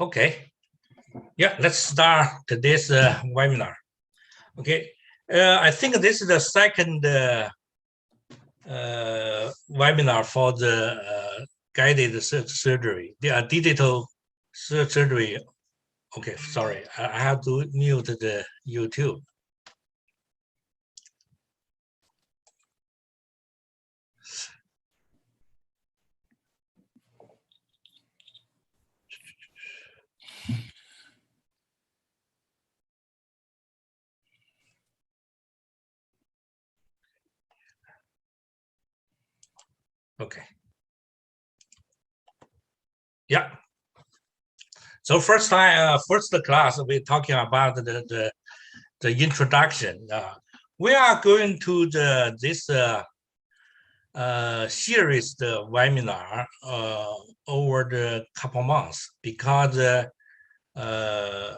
Okay, yeah, let's start today's webinar. Okay, I think this is the second webinar for the guided surgery, the digital surgery. Okay, sorry, I have to mute the YouTube. Okay. Yeah. So first class, we're talking about the introduction. We are going to this series the webinar over the couple months because I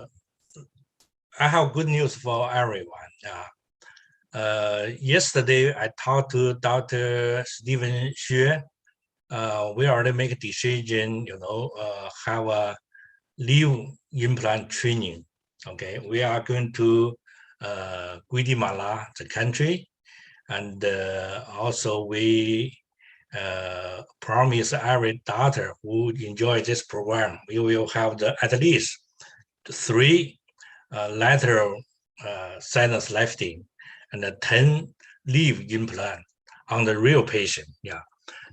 have good news for everyone. Yesterday, I talked to Dr. Stephen Xue. We already make a decision, have a live implant training. Okay, we are going to Guatemala, the country, and also we promise every daughter who enjoy this program, we will have at least 3 lateral sinus lifting and 10 leaf implant on the real patient. Yeah,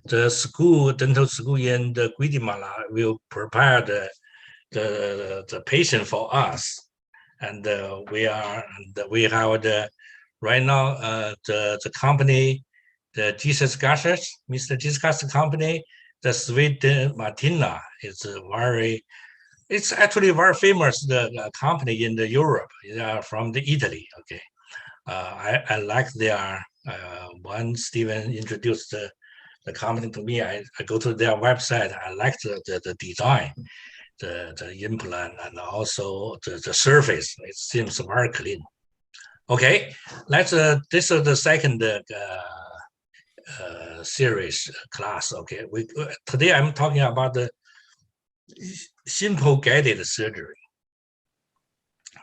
the dental school in the Guatemala will prepare the patient for us, and we have right now the company, the Jesus Gases, Mr. Jesus Gases company, the sweet Martina is it's actually very famous the company in the Europe. They are from the Italy. Okay, I like their when Stephen introduced the company to me. I go to their website. I like the design, the implant, and also the surface. It seems very clean. Okay, let's. This is the second series class. Okay, today I'm talking about the simple guided surgery.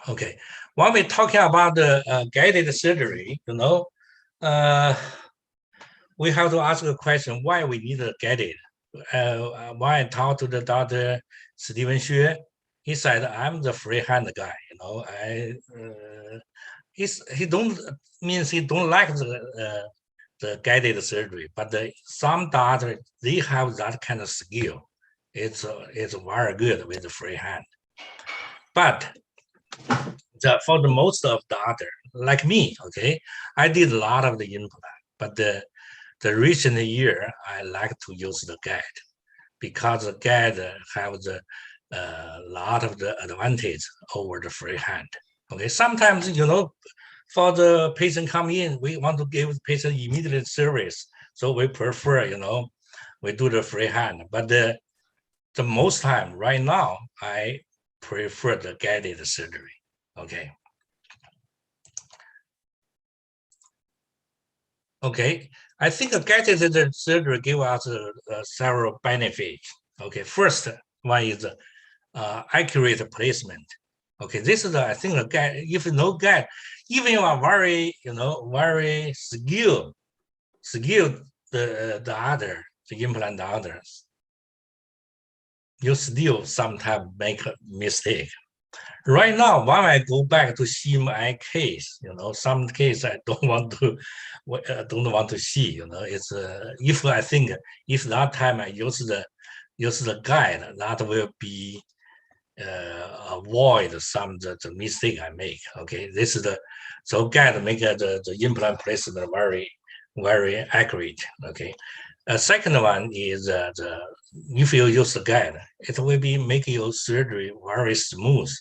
Okay, when we're talking about the guided surgery, we have to ask the question why we need a guided. When I talked to the Dr. Stephen Xue, he said, "I'm the freehand guy. He don't like the guided surgery, but some doctors they have that kind of skill. It's very good with the freehand. But for the most of the other, like me, okay, I did a lot of the implant, but the recent year I like to use the guide because the guide have the lot of the advantage over the freehand. Okay, sometimes for the patient come in, we want to give the patient immediate service, so we prefer we do the freehand. But the most time right now I prefer the guided surgery. Okay. Okay, I think a guided surgery give us several benefits. Okay, first one is accurate placement. Okay, this is I think a guide. If no guide, even you are very skilled the implant others, you still sometimes make a mistake. Right now, when I go back to see my case, some case I don't want to see. It's if I think if that time I use the guide, that will be avoid some the mistake I make. Okay, this is so guide make the implant placement very accurate. Okay, second one is if you use the guide, it will be make your surgery very smooth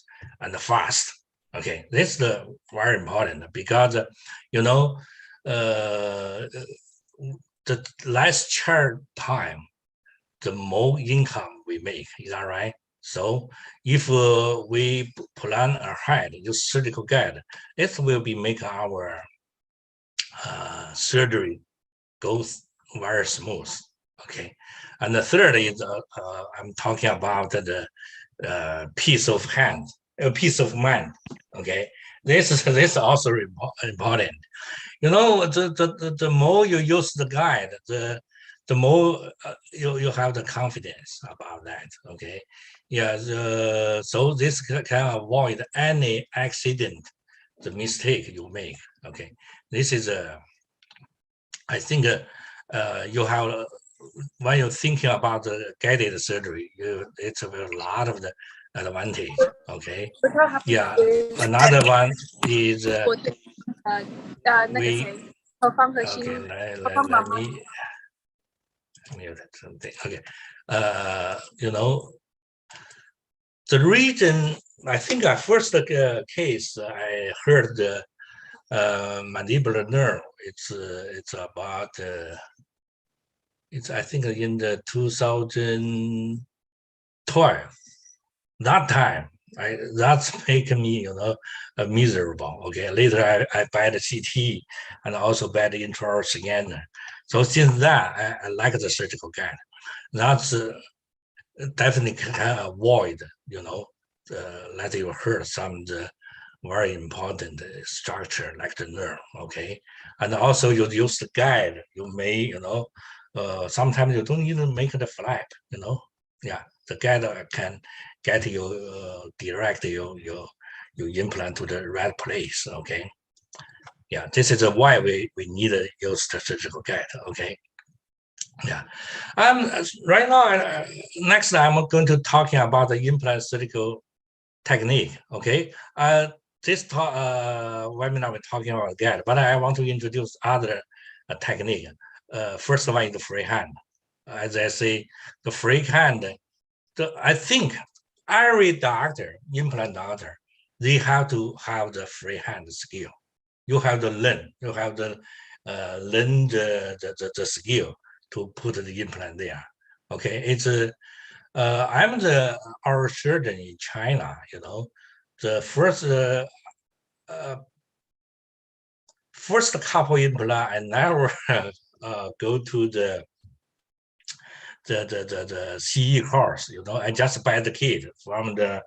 and fast. Okay, this is very important because the less chair time, the more income we make. Is that right? So if we plan ahead, use surgical guide, it will be make our surgery goes very smooth. Okay, and the third is I'm talking about peace of mind. Okay, this is also important. You know, the more you use the guide, the more you have the confidence about that. Okay, yeah. So this can avoid any accident, the mistake you make. Okay, this is I think you have when you're thinking about the guided surgery, it's a lot of the advantage. Okay, yeah. Another one is we okay. Let me mute something. Okay, you know the reason I think I first case I heard the mandibular nerve. It's about it's I think in the 2012. That time, that's making me, miserable. Okay, later I buy the CT and also buy the intraoral scanner. So since that, I like the surgical guide. That's definitely can avoid, let you hurt some the very important structure like the nerve. Okay, and also you use the guide. You may, sometimes you don't even make the flap. Yeah, the guide can get you direct your implant to the right place. Okay, yeah, this is why we need to use the surgical guide. Okay, yeah. Right now, next I'm going to talking about the implant surgical technique. Okay, this webinar we're talking about guide, but I want to introduce other technique. First one is the free hand. As I say, the free hand. I think every doctor, implant doctor, they have to have the free hand skill. You have to learn. You have to learn the skill to put the implant there. Okay, it's I'm our surgeon in China. The first couple implant I never go to the CE course. I just buy the kit from the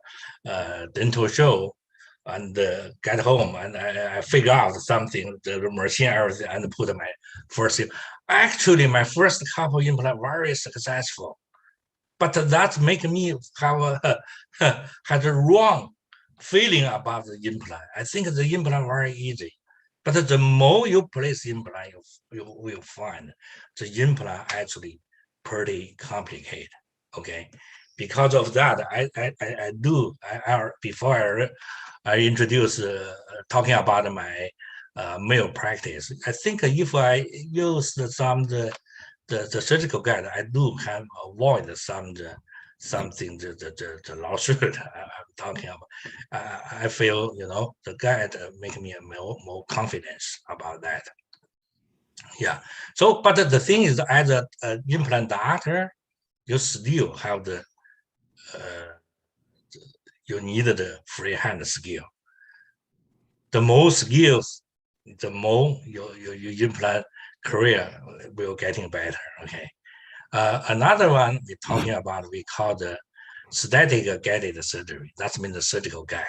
dental show and get home and I figure out something, the machine, everything, and put my first. Actually, my first couple implant very successful, but that make me have had a wrong feeling about the implant. I think the implant very easy, but the more you place implant, you will find the implant actually pretty complicated. Okay, because of that, I do before I introduce talking about my male practice. I think if I use some the surgical guide, I do can avoid something the lawsuit I'm talking about. I feel the guide make me more confidence about that. Yeah. So, but the thing is, as a implant doctor, you still have you need the free hand skill. The more skills, the more your implant career will getting better. Okay. Another one we're talking about, we call the static guided surgery. That means the surgical guide.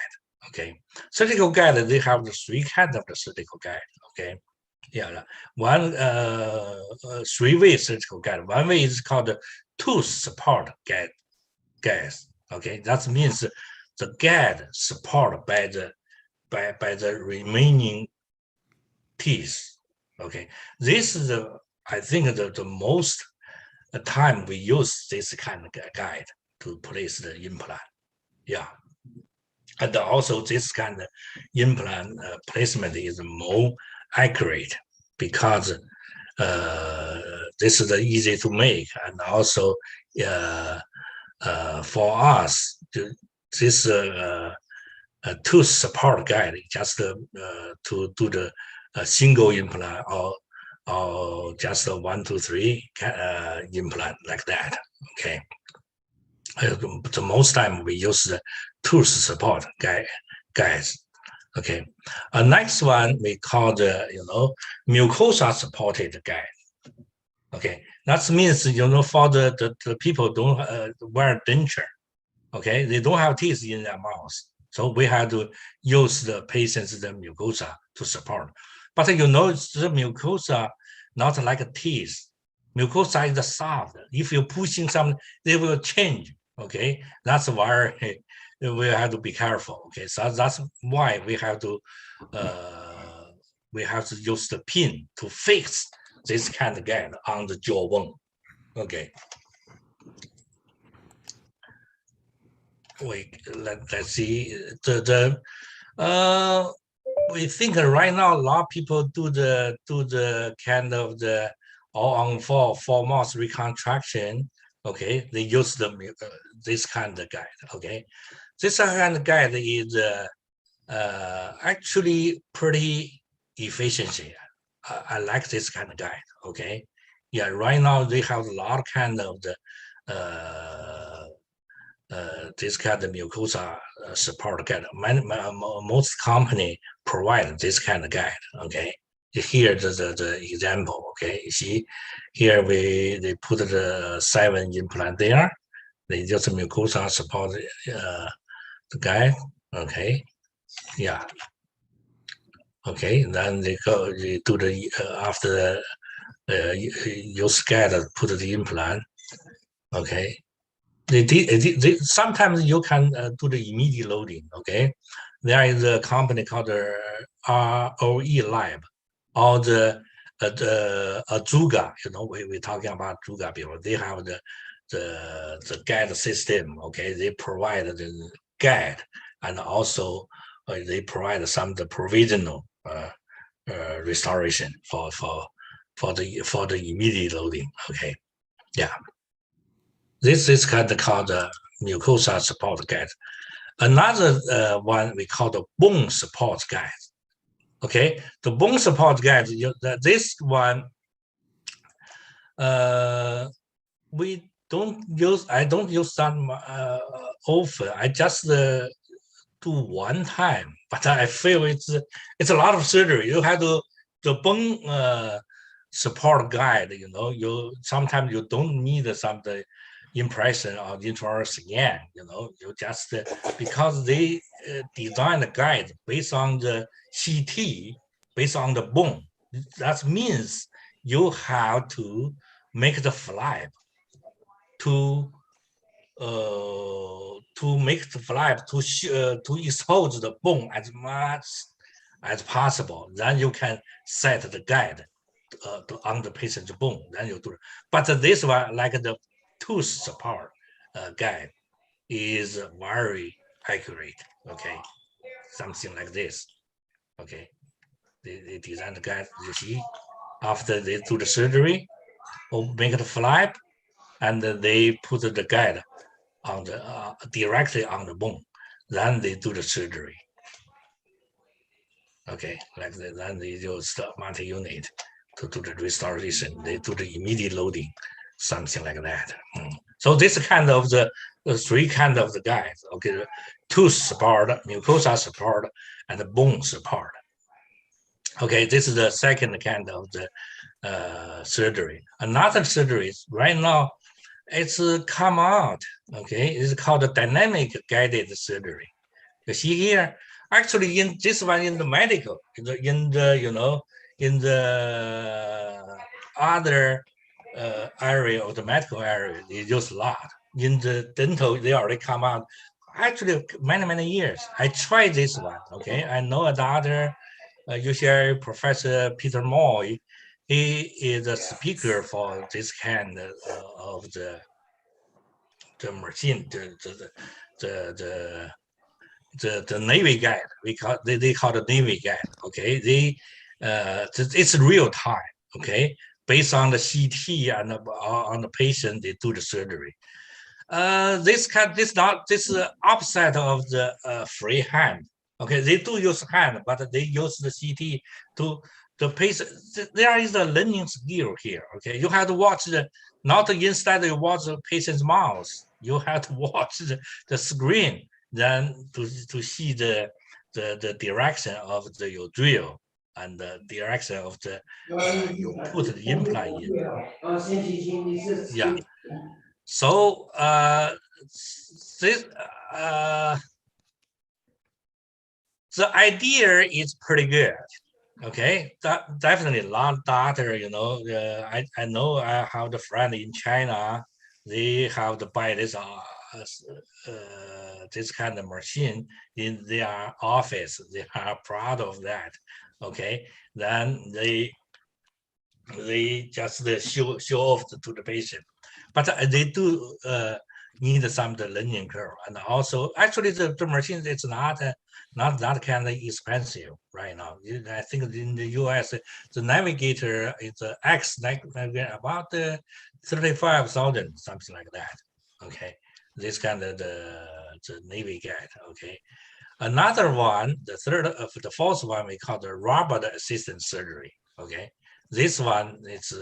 Okay. Surgical guide, they have the three kinds of the surgical guide. Okay. Yeah. One three-way surgical guide. One way is called the tooth support guide. Okay. That means the guide supported by the remaining teeth. Okay. This is I think the most time we use this kind of guide to place the implant. Yeah. And also this kind of implant placement is more accurate because this is easy to make. And also for us, this tooth support guide just to do the single implant or just a 1, 2, 3 implant like that. Okay. The most time we use the tooth support guides. Okay. Next one we call the mucosa supported guide. Okay. That means for the people don't wear denture. Okay, they don't have teeth in their mouth, so we have to use the patient's mucosa to support. But the mucosa not like a teeth. Mucosa is soft. If you're pushing something, they will change. Okay, that's why we have to be careful. Okay, so that's why we have to use the pin to fix this kind of gap on the jawbone. Okay. Let's see we think right now a lot of people do the kind of the all on four mouth reconstruction. Okay, they use this kind of guide. Okay, this kind of guide is actually pretty efficient. I like this kind of guide. Okay, yeah, right now they have a lot of kind of the this kind of mucosa support guide. Most company provide this kind of guide. Okay, here the example. Okay, you see here they put the 7 implant there. They just mucosa support the guide. Okay, yeah. Okay, then they do the after use guide put the implant. Okay. Sometimes you can do the immediate loading. Okay, there is a company called ROE Lab, or the Juga. We're talking about Juga people. They have the guide system. Okay, they provide the guide, and also they provide some the provisional restoration for the immediate loading. Okay, yeah. This is kind of called the mucosa support guide. Another one we call the bone support guide. Okay, the bone support guide. This one we don't use. I don't use that often. I just do one time, but I feel it's a lot of surgery. You have to the bone support guide. You sometimes you don't need some impression or intraoral scan. You just because they design the guide based on the CT, based on the bone. That means you have to make the flap to make the flap to expose the bone as much as possible. Then you can set the guide on the patient's bone. Then you do it. But this one, like the tooth support guide, is very accurate. Okay, something like this. Okay, they design the guide. You see, after they do the surgery, or make the flap, and they put the guide on the directly on the bone. Then they do the surgery. Okay, like that. Then they use the multi-unit to do the restoration. They do the immediate loading, something like that. So this kind of the 3 kind of the guides. Okay, tooth support, mucosa support, and the bone support. Okay, this is the second kind of the surgery. Another surgery is right now it's come out. Okay, it's called the dynamic guided surgery. You see here, actually in this one in the medical, in the other area of the medical area, they use a lot. In the dental, they already come out. Actually, many years. I tried this one. Okay, I know another UCLA Professor Peter Moy. He is a speaker for this kind of the machine, the Navy guide. They call the Navy guide. Okay, it's real time. Okay, based on the CT and on the patient, they do the surgery. This opposite of the free hand. Okay, they do use hand, but they use the CT to the patient. There is a learning skill here. Okay, you have to watch not instead you watch the patient's mouth. You have to watch the screen then to see the direction of your drill and the direction of the you put the implant in. Yeah. So this the idea is pretty good. Okay, that definitely a lot of data. I know I have the friend in China. They have to buy this kind of machine in their office. They are proud of that. Okay, then they just show off to the patient, but they do need some the learning curve, and also actually the machine is not that kind of expensive right now. I think in the U.S. the navigator is X navigator about 35,000, something like that. Okay, this kind of the Navy guide. Okay, another one, the fourth one we call the robot assisted surgery. Okay, this one is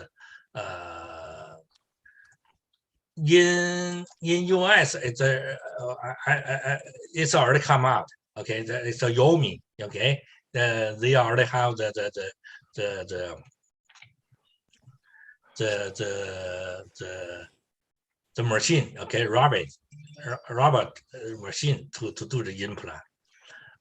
in US. It's already come out. Okay, it's a Yomi. Okay, they already have the the the machine. Okay, robot machine to do the implant.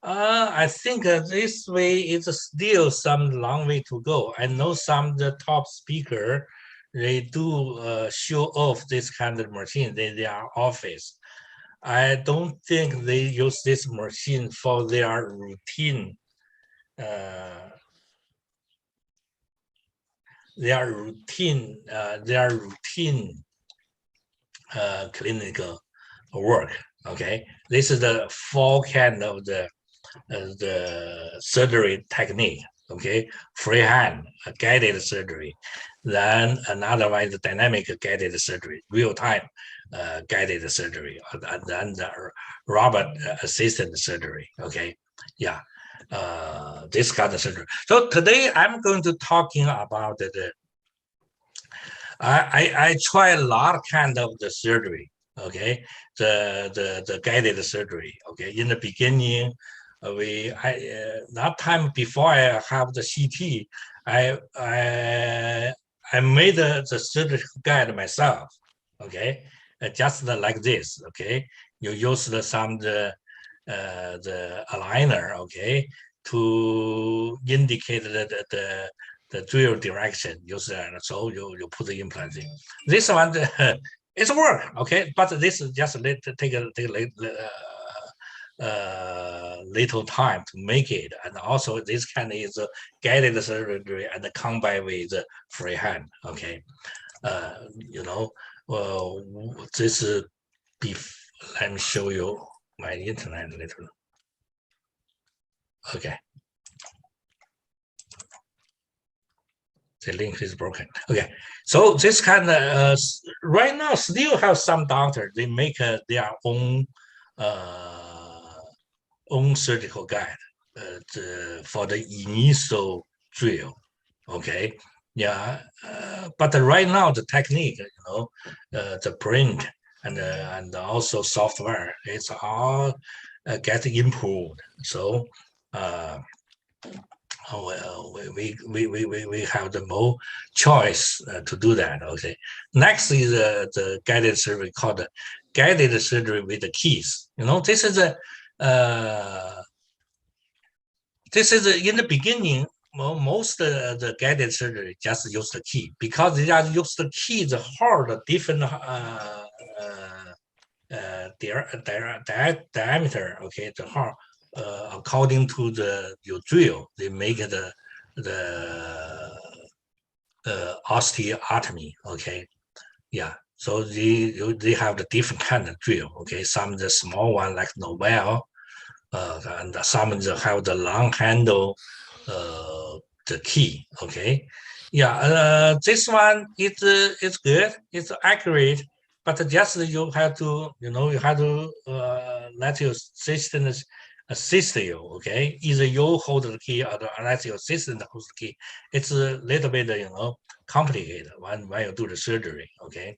I think this way is still some long way to go. I know some of the top speaker, they do show off this kind of machine in their office. I don't think they use this machine for their routine, uh, their routine clinical work. Okay, this is the four kind of the surgery technique. Okay, freehand guided surgery, then another one is dynamic guided surgery, real time guided surgery, and then the robot assisted surgery. Okay, yeah, this kind of surgery. So today I'm going to talking about I try a lot of kind of the surgery. Okay, the guided surgery. Okay, in the beginning, that time before I have the CT, I made the surgical guide myself. Okay, just like this. Okay, you use some the aligner. Okay, to indicate the drill direction. Use so you put the implant in. This one it's work. Okay, but this is just take a little time to make it, and also this kind is guided surgery and combined with freehand. Okay, you know, this is let me show you my internet little. Okay, the link is broken. Okay, so this kind of right now still have some doctor they make their own surgical guide for the initial drill. Okay, yeah, but right now the technique, the print and also software, it's all getting improved. So we have the more choice to do that. Okay, next is the guided surgery called guided surgery with the keys. This is a in the beginning. Most the guided surgery just use the key because they just use the key. The hard different diameter. Okay, the hard according to your drill, they make the osteotomy. Okay, yeah. So they have the different kind of drill. Okay, some of the small one like Nobel, and some have the long handle, the key. Okay, yeah. This one it's good. It's accurate, but just you have to let your assistant assist you. Okay, either you hold the key or let your assistant hold the key. It's a little bit complicated when you do the surgery. Okay.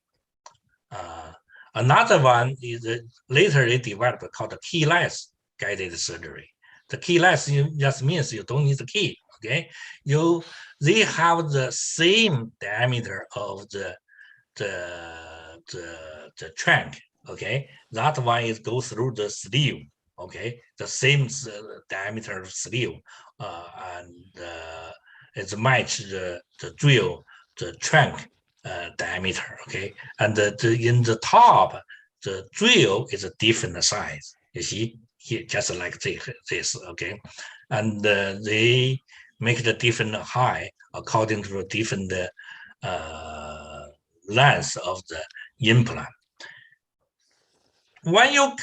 Another one is later they developed called the keyless guided surgery. The keyless just means you don't need the key. Okay, they have the same diameter of the trunk. Okay, that one is go through the sleeve. Okay, the same diameter of sleeve, and it's match the drill, the trunk diameter. Okay, and in the top, the drill is a different size. You see here, just like this. Okay, and they make the different height according to the different length of the implant. When you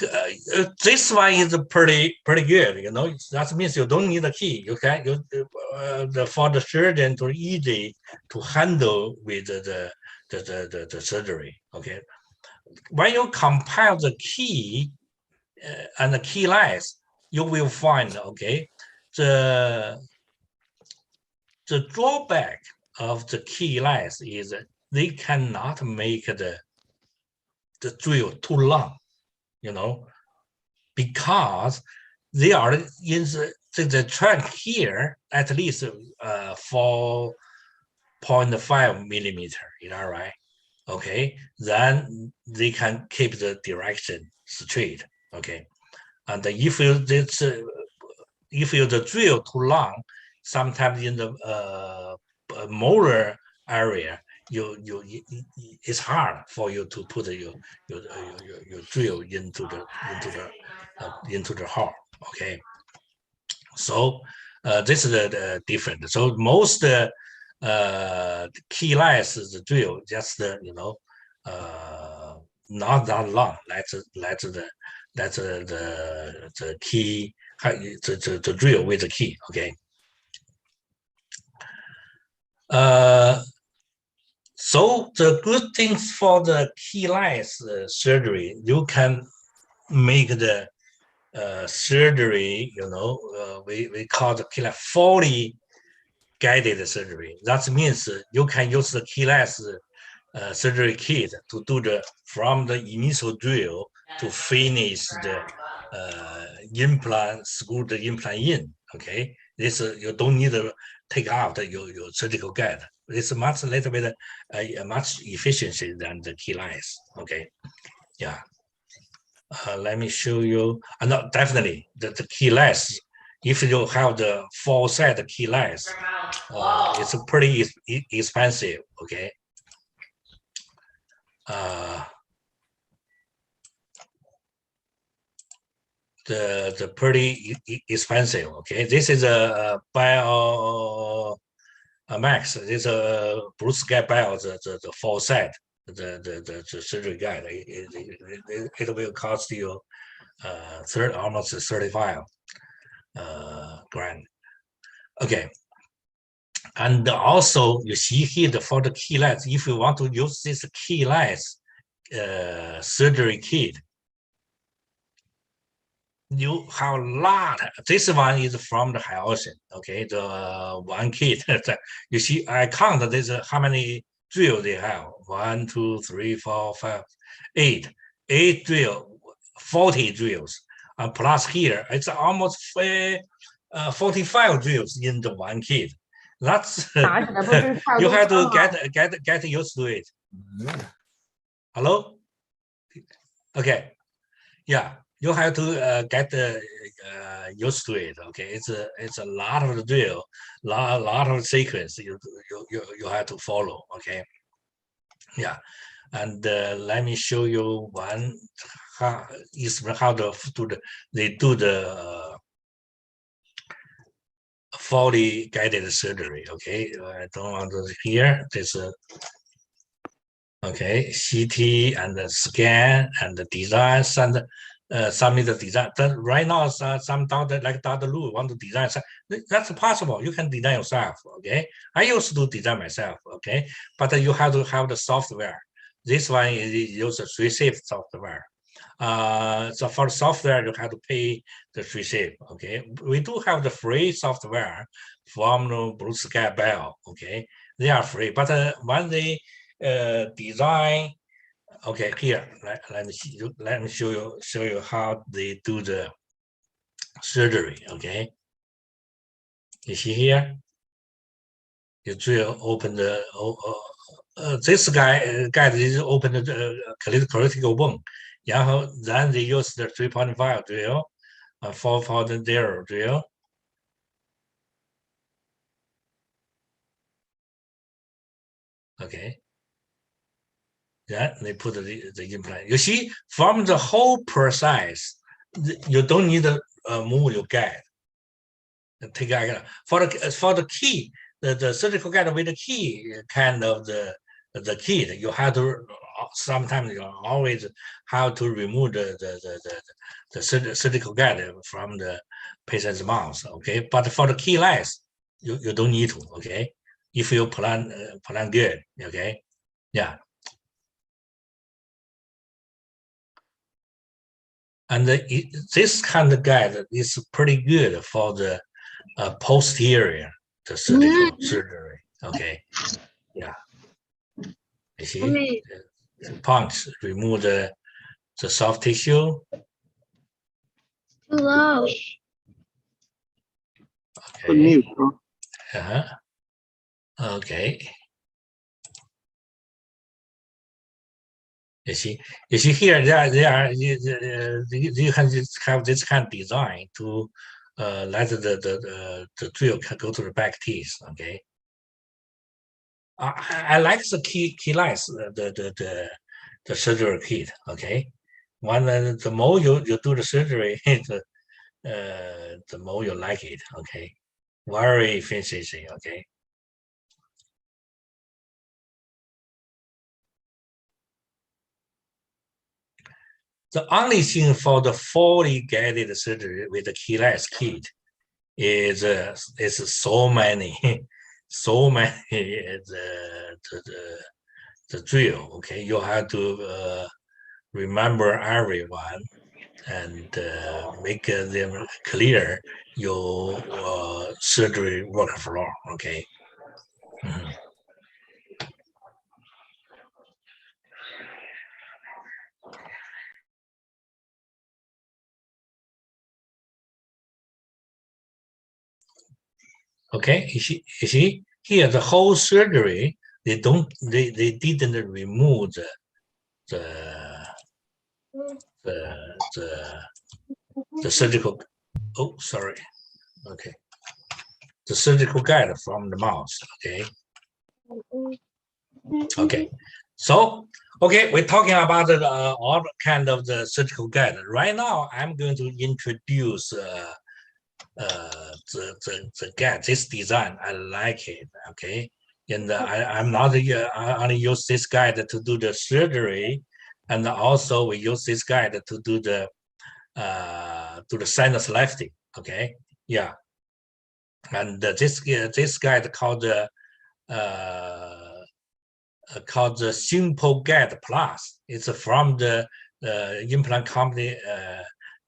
this one is pretty good, you know. That means you don't need a key. You can for the surgeon to easy to handle with the surgery. Okay, when you compare the key and the key length, you will find the the drawback of the key length is they cannot make the drill too long, you know, because they are in the track here at least 4.5 millimeter. Is that right? Okay, then they can keep the direction straight. Okay, and if you the drill too long, sometimes in the molar area, it's hard for you to put your drill into the hole. Okay, so this is the different. So most key length the drill just not that long. That's the key the drill with the key. Okay. So the good things for the key length surgery, you can make the surgery, we call the key length Foley guided surgery. That means you can use the key length surgery kit to do from the initial drill to finish the implant, screw the implant in. Okay, this you don't need to take out your surgical guide. It's much little bit much efficiency than the key length. Okay, yeah. Let me show you. No, definitely the key length. If you have the 4-set key length, it's pretty expensive. Okay. The pretty expensive. Okay, this is a Bio Max. This is a Bruce Guy Bio the 4-set the surgery guide. It will cost you almost 35 grand. Okay. And also, you see here for the key length, if you want to use this key length surgery kit, you have a lot. This one is from the Ocean. Okay, the one kit. You see, I count this how many drill they have. 1, 2, 3, 4, 5, 8. 8 drill, 40 drills. And plus here, it's almost 45 drills in the one kit. That's you have to get used to it. Hello? Okay. Yeah, you have to get used to it. Okay, it's a lot of drill, lot of sequence you have to follow. Okay, yeah, and let me show you one how they do the Foley guided surgery. Okay, I don't want to hear this. Okay, CT and the scan and the design and submit the design. But right now, some doctor like Dr. Lu want to design. That's possible. You can design yourself. Okay, I used to design myself. Okay, but you have to have the software. This one is use the Receive software. So for software, you have to pay the Receive. Okay, we do have the free software from the Blue Sky Bell. Okay, they are free, but when they design. Okay, here let me show you how they do the surgery. Okay, you see here, you drill open the this guy is open the critical bone. 然后 then they use the 3.5 drill, 4.0 drill. Okay. Then they put the implant. You see, from the whole process, you don't need to move your guide. Take for the key, the surgical guide with the key kind of the key. You have to sometimes you always have to remove the surgical guide from the patient's mouth. Okay, but for the keyless, you don't need to. Okay, if you plan good. Okay, yeah. And this kind of guide is pretty good for the posterior, the surgical surgery. Okay, yeah. You see, the punch remove the soft tissue. Hello. Okay. Okay. You see here you can just have this kind of design to let the drill can go to the back teeth. Okay. I like the keyless the surgery kit. Okay. One the more you do the surgery, the more you like it. Okay. Very efficiency. Okay. The only thing for the fully guided surgery with the keyless kit is so many, so many the drill. Okay, you have to remember everyone and make them clear your surgery workflow. Okay. Mm-hmm. Okay, you see here the whole surgery they didn't remove the the surgical. Oh, sorry. Okay, the surgical guide from the mouth. Okay. Okay, so okay, we're talking about all kind of the surgical guide. Right now, I'm going to introduce the guide. This design, I like it. Okay, and I'm not I only use this guide to do the surgery, and also we use this guide to do the sinus lifting. Okay, yeah, and this guide called the Simple Guide Plus. It's from the implant company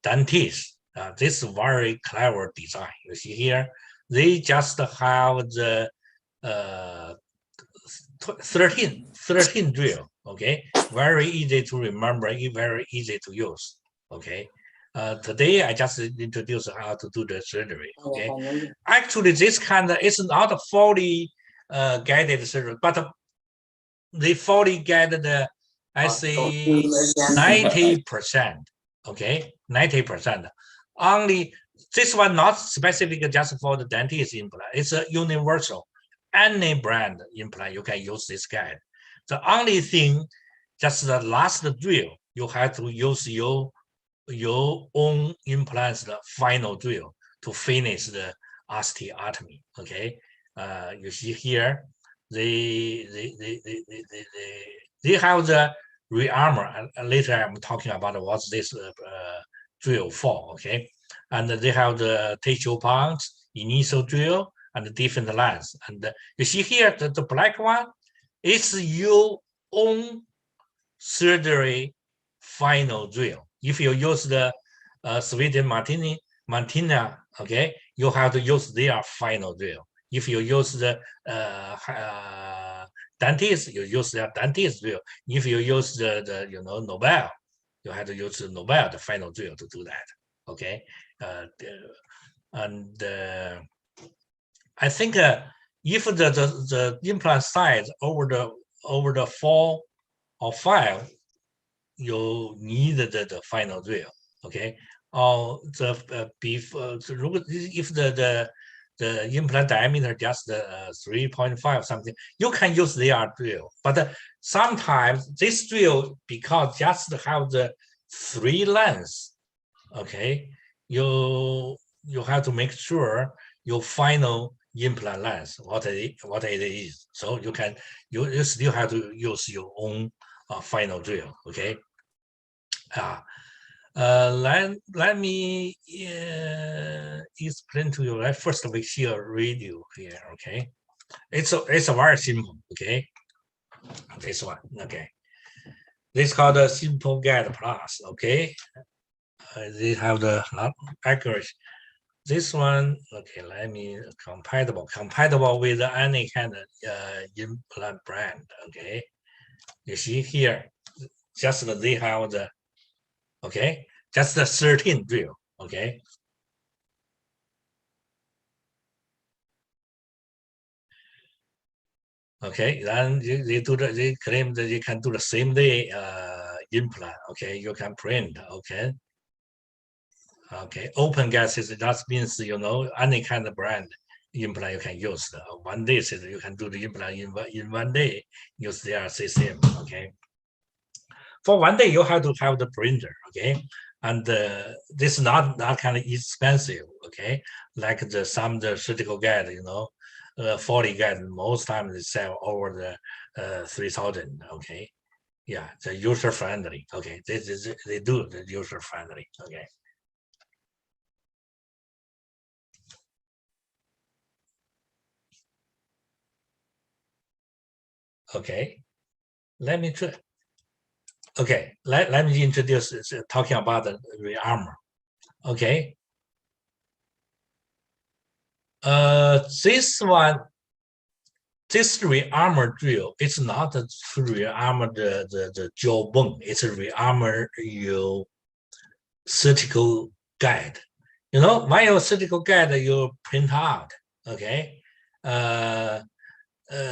Dentist. This is very clever design. You see here, they just have the 13 drill. Okay, very easy to remember, very easy to use. Okay. Today I just introduced how to do the surgery. Okay, actually this kind of it's not a fully guided surgery, but they fully get the I say 90%. Okay, 90%. Only this one not specific just for the dentist implant. It's a universal. Any brand implant you can use this guide. The only thing, just the last drill, you have to use your own implants, the final drill to finish the osteotomy. Okay, you see here, they have the rearmor. Later, I'm talking about what's this drill for. Okay, and they have the tissue punch, initial drill, and different lengths. And you see here, the black one is your own surgery final drill. If you use the Sweden Martina, okay, you have to use their final drill. If you use the dentist, you use their dentist drill. If you use the Nobel, you have to use the Nobel, the final drill to do that. Okay, and I think if the implant size over the 4 or 5, you need the final drill, okay? Or the if the implant diameter just 3.5 something, you can use their drill. But sometimes this drill, because just have the 3 lengths, okay, you have to make sure your final implant length what it is. So you still have to use your own final drill, okay? Let me explain to you. First we here read you here, okay? It's a very simple, okay? This one, okay. This is called the Simple Guide Plus, okay? They have the accuracy. This one, okay, let me compatible with any kind of implant brand, okay? You see here, just they have the, okay, just the 13 drill, okay? Okay, then they claim that you can do the same day implant, okay? You can print, okay? Okay, open gases, that means, you know, any kind of brand implant you can use. One day says you can do the implant in one day, use their system, okay? For one day, you have to have the printer, okay? And this is not that kind of expensive, okay? Like the surgical guide, you know, 40 guide, most times they sell over the 3,000, okay? Yeah, the user friendly, okay? They do the user friendly, okay? Okay, let me try. Okay, let me introduce talking about the rearmor. Okay, this one, this rearmor drill, it's not to rearmor the jawbone, it's a rearmor your surgical guide. You know, when your surgical guide you print out, okay,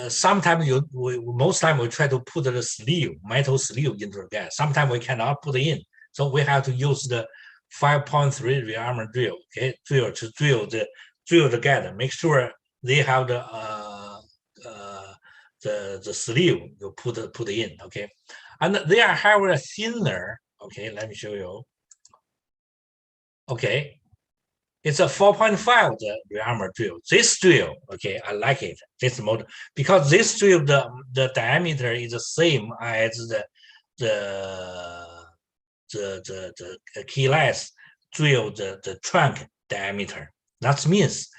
sometimes most time we try to put the sleeve, metal sleeve into the gas. Sometimes we cannot put in, so we have to use the 5.3 rearmor drill. Okay, drill to drill the gas. Make sure they have the sleeve you put in. Okay, and they are have a thinner. Okay, let me show you. Okay, it's a 4.5 the rearmor drill. This drill, okay, I like it. This model because this drill the diameter is the same as the keyless drill the trunk diameter. That means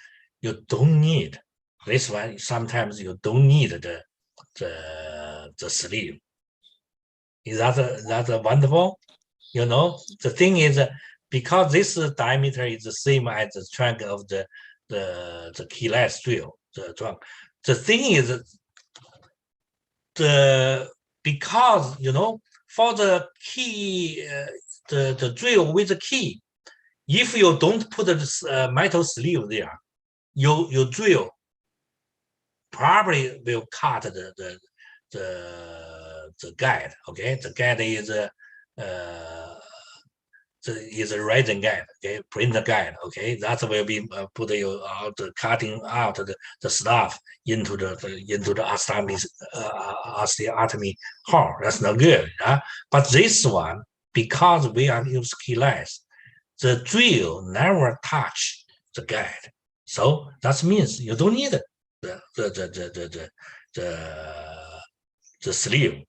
you don't need this one. Sometimes you don't need the sleeve. Is that wonderful? You know, the thing is because this diameter is the same as the trunk of the keyless drill, the trunk. The thing is because you know for the key the drill with the key, if you don't put the metal sleeve there, your drill probably will cut the guide. Okay, the guide is is a resin guide, okay, printer guide, okay, that will be put you out cutting out the stuff into the osteotomy hall. That's not good, but this one, because we are use keyless, the drill never touch the guide, so that means you don't need the sleeve.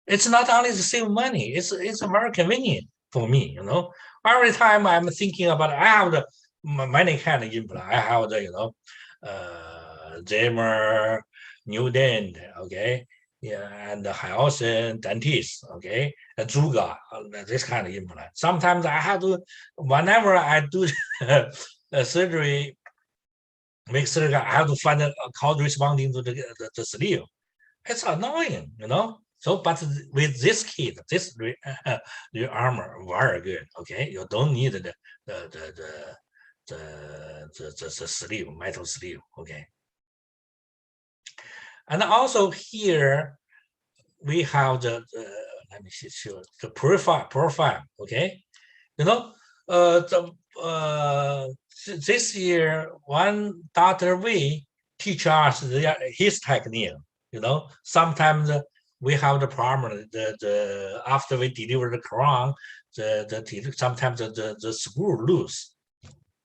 It's not only the save money, it's very convenient for me, you know. Every time I'm thinking about I have the many kind of implant. I have the, you know, Zimmer, New Dent, okay, yeah, and the Hyosin dentist, okay, and Zuga, this kind of implant. Sometimes I have to, whenever I do surgery, make surgery, I have to find a code responding to the sleeve. It's annoying, you know. So, but with this kit, this armor very good. Okay, you don't need the sleeve, metal sleeve. Okay, and also here we have let me see, show the profile, okay? You know, this year, one Dr. V teach us his technique. You know, sometimes we have the problem. The after we deliver the crown, sometimes the screw loose.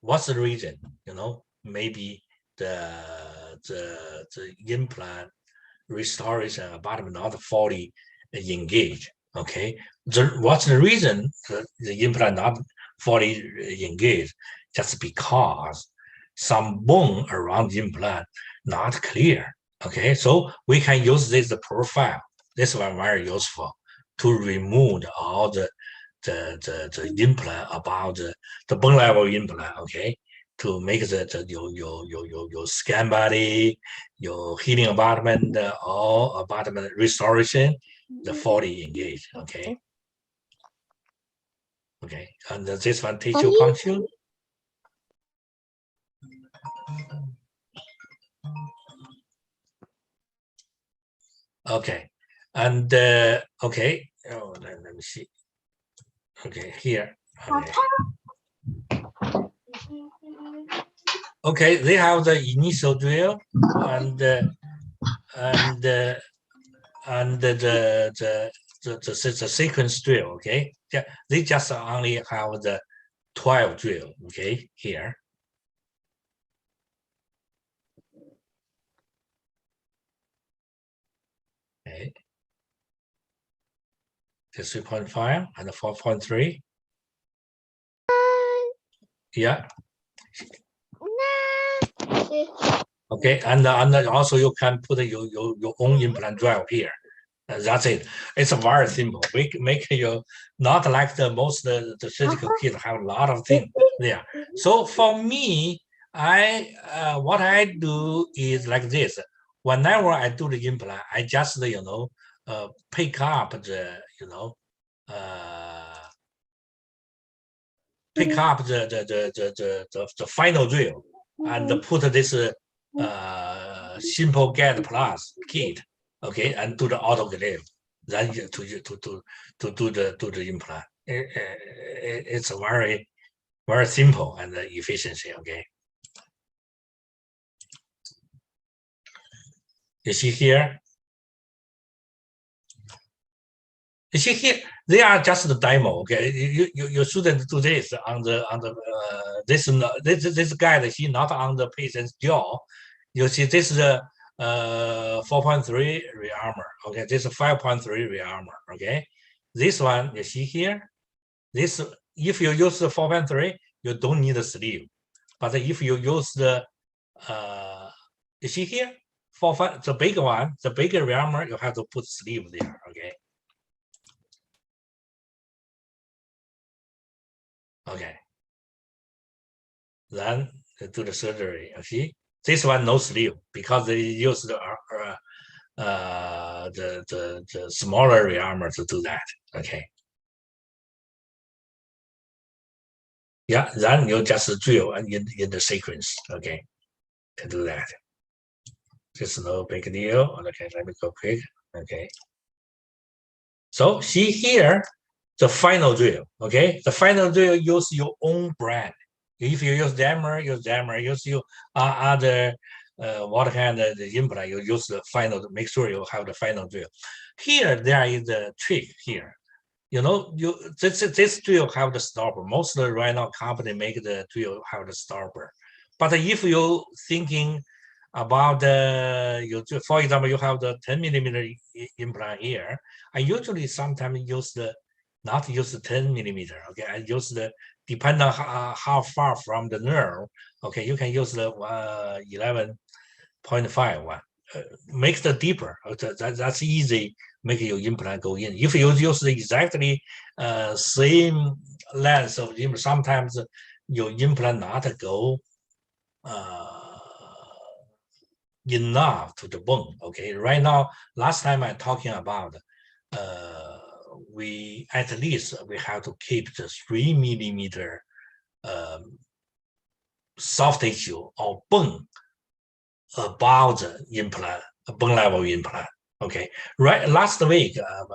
What's the reason? You know, maybe the implant restoration abutment not fully engaged. Okay, what's the reason the implant not fully engaged? Just because some bone around the implant not clear. Okay, so we can use this profile. This one very useful to remove all the implant about the bone level implant. Okay, to make your scan body, your healing abutment, or abutment restoration, the fully engaged. Okay. Okay, and this one tissue function. Okay, and okay, oh, let me see. Okay, here. Okay. Okay, they have the initial drill and the sequence drill. Okay, yeah, they just only have the 12 drill. Okay, here. Okay, the 3.5 and the 4.3. Yeah. Okay, and also you can put your own implant drive here. That's it. It's very simple. We make you not like most the surgical kits have a lot of things there. So for me, what I do is like this. Whenever I do the implant, I just pick up the pick up the final drill and put this simple get plus kit, okay, and do the autoclave. Then to do the implant. It's very simple and efficiency. Okay. You see here. You see here, they are just the demo. Okay, you shouldn't do this on the this guide. He not on the patient's jaw. You see, this is a 4.3 rearmor. Okay, this is 5.3 rearmor. Okay, this one you see here. This if you use the 4.3, you don't need a sleeve. But if you use the you see here, the big one, the bigger rearmor, you have to put sleeve there. Okay. Okay. Then do the surgery. You see, this one no sleeve because they use the smaller rearmor to do that. Okay. Yeah. Then you just drill and in the sequence. Okay. To do that. This is no big deal. Okay. Let me go quick. Okay. So see here, the final drill. Okay. The final drill use your own brand. If you use Jammer, use Jammer. Use your other what kind of the implant, you use the final to make sure you have the final drill. Here there is a trick here. You know, this drill have the stopper. Most of the right now company make the drill have the stopper. But if you thinking about for example, you have the 10 millimeter implant here. I usually sometimes use not use the 10 millimeter. Okay, I use the depend on how far from the nerve. Okay, you can use the 11.5 one. Makes the deeper. That's easy. Make your implant go in. If you use the exactly same length of implant, sometimes your implant not go enough to the bone. Okay, right now, last time I'm talking about we at least we have to keep the 3 millimeter soft tissue or bone above the implant, bone level implant. Okay, right. Last week, a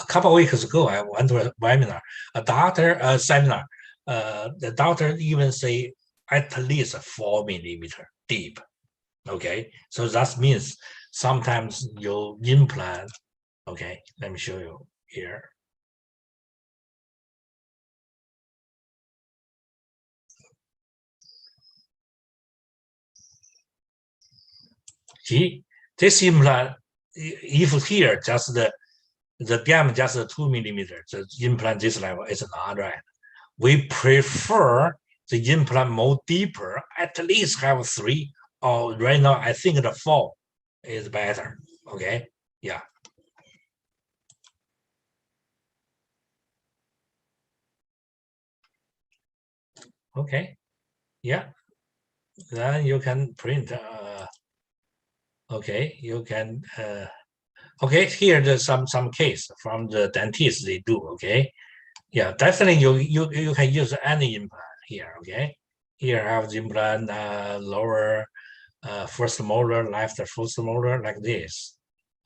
couple of weeks ago, I went to a webinar, seminar. The doctor even say at least 4 millimeter deep. Okay, so that means sometimes you implant. Okay, let me show you here. See, this implant, if here just the gam just 2 millimeter, the implant this level is not right. We prefer the implant more deeper, at least have 3, or right now I think the 4 is better. Okay, yeah. Okay, yeah. Then you can print. Okay, you can. Okay, here there's some case from the dentist they do. Okay, yeah, definitely you can use any implant here. Okay, here have the implant lower first molar, left first molar like this.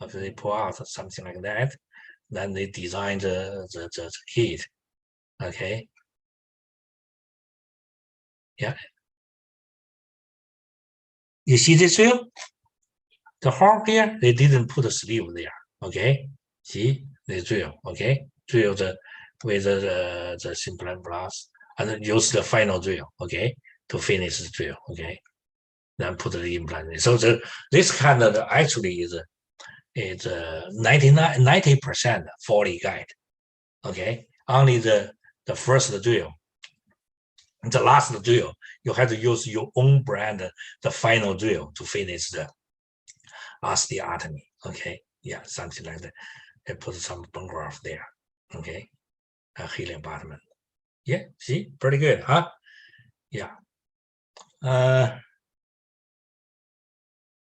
Okay, they pull out something like that. Then they design the kit. Okay, yeah. You see this drill? The hole here, they didn't put a sleeve there. Okay, see they drill. Okay, drill the with the implant plus and use the final drill. Okay, to finish the drill. Okay, then put the implant in. So this kind of actually is 90% fully guide. Okay, only the first drill, the last drill, you have to use your own brand, the final drill to finish the osteotomy. Okay, yeah, something like that. They put some bone graft there. Okay, a healing abutment. Yeah, see, pretty good, huh? Yeah.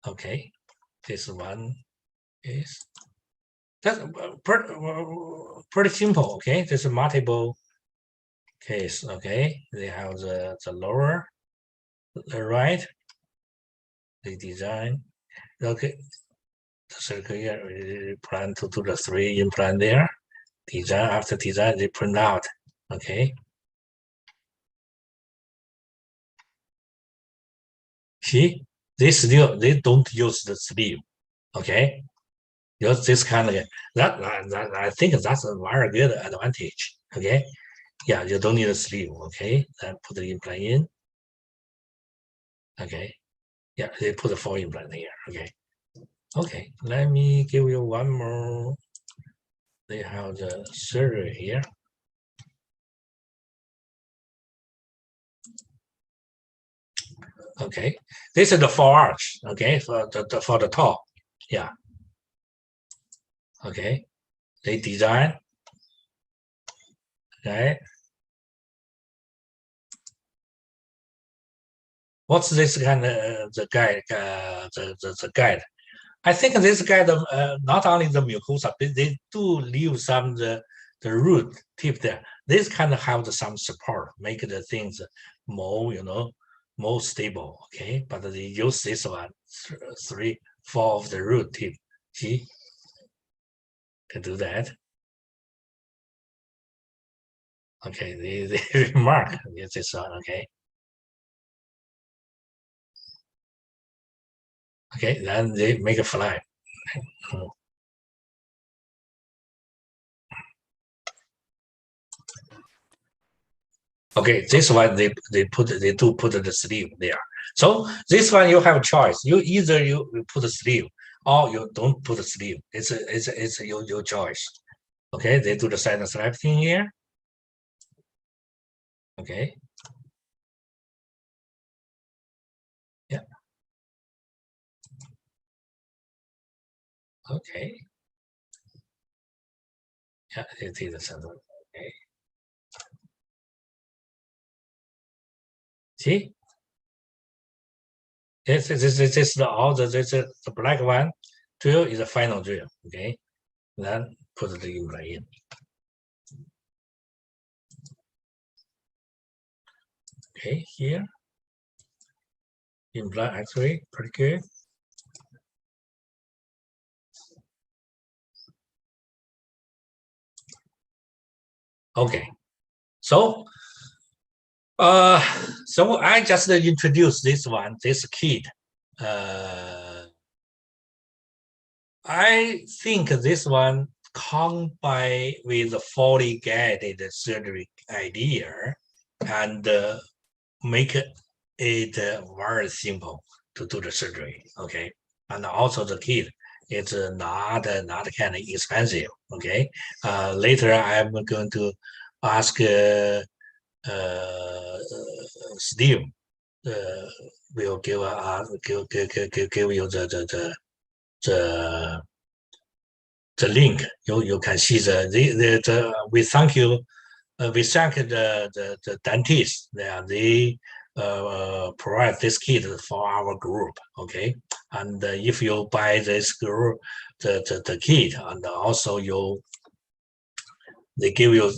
Okay, this one is that's pretty simple. Okay, there's a multiple case. Okay, they have the lower, the right, the design. Okay, the circle here. We plan to do the 3 implant there. Design after design, they print out. Okay. See, they don't use the sleeve. Okay, use this kind of that I think that's a very good advantage. Okay, yeah, you don't need a sleeve. Okay, then put the implant in. Okay, yeah, they put the 4 implant here. Okay, okay, let me give you one more. They have the surgery here. Okay, this is the 4 arch. Okay, for the top. Yeah. Okay, they design. Okay, what's this kind of the guide? The guide. I think this guide, not only the mucosa, but they do leave some the root tip there. This kind of have some support, make the things more, more stable. Okay, but they use this one, 3, 4 of the root tip. See, can do that. Okay, they remark this one. Okay. Okay, then they make a flag. Okay, this one they do put the sleeve there. So this one you have a choice. You either you put a sleeve or you don't put a sleeve. It's your choice. Okay, they do the sinus lifting here. Okay. Yeah. Okay. Yeah, it is the center. Okay. See, this is the all the black one. Drill is the final drill. Okay. Then put the implant in. Okay, here. Implant X-ray, pretty good. Okay, so so I just introduced this one, this kit. I think this one combined with the fully guided surgery idea and make it very simple to do the surgery. Okay, and also the kit is not kind of expensive. Okay, later I'm going to ask Steve uh, will give you the the link. You can see the we thank you. We thank the dentist. They provide this kit for our group. Okay, and if you buy this group the kit, and also they give you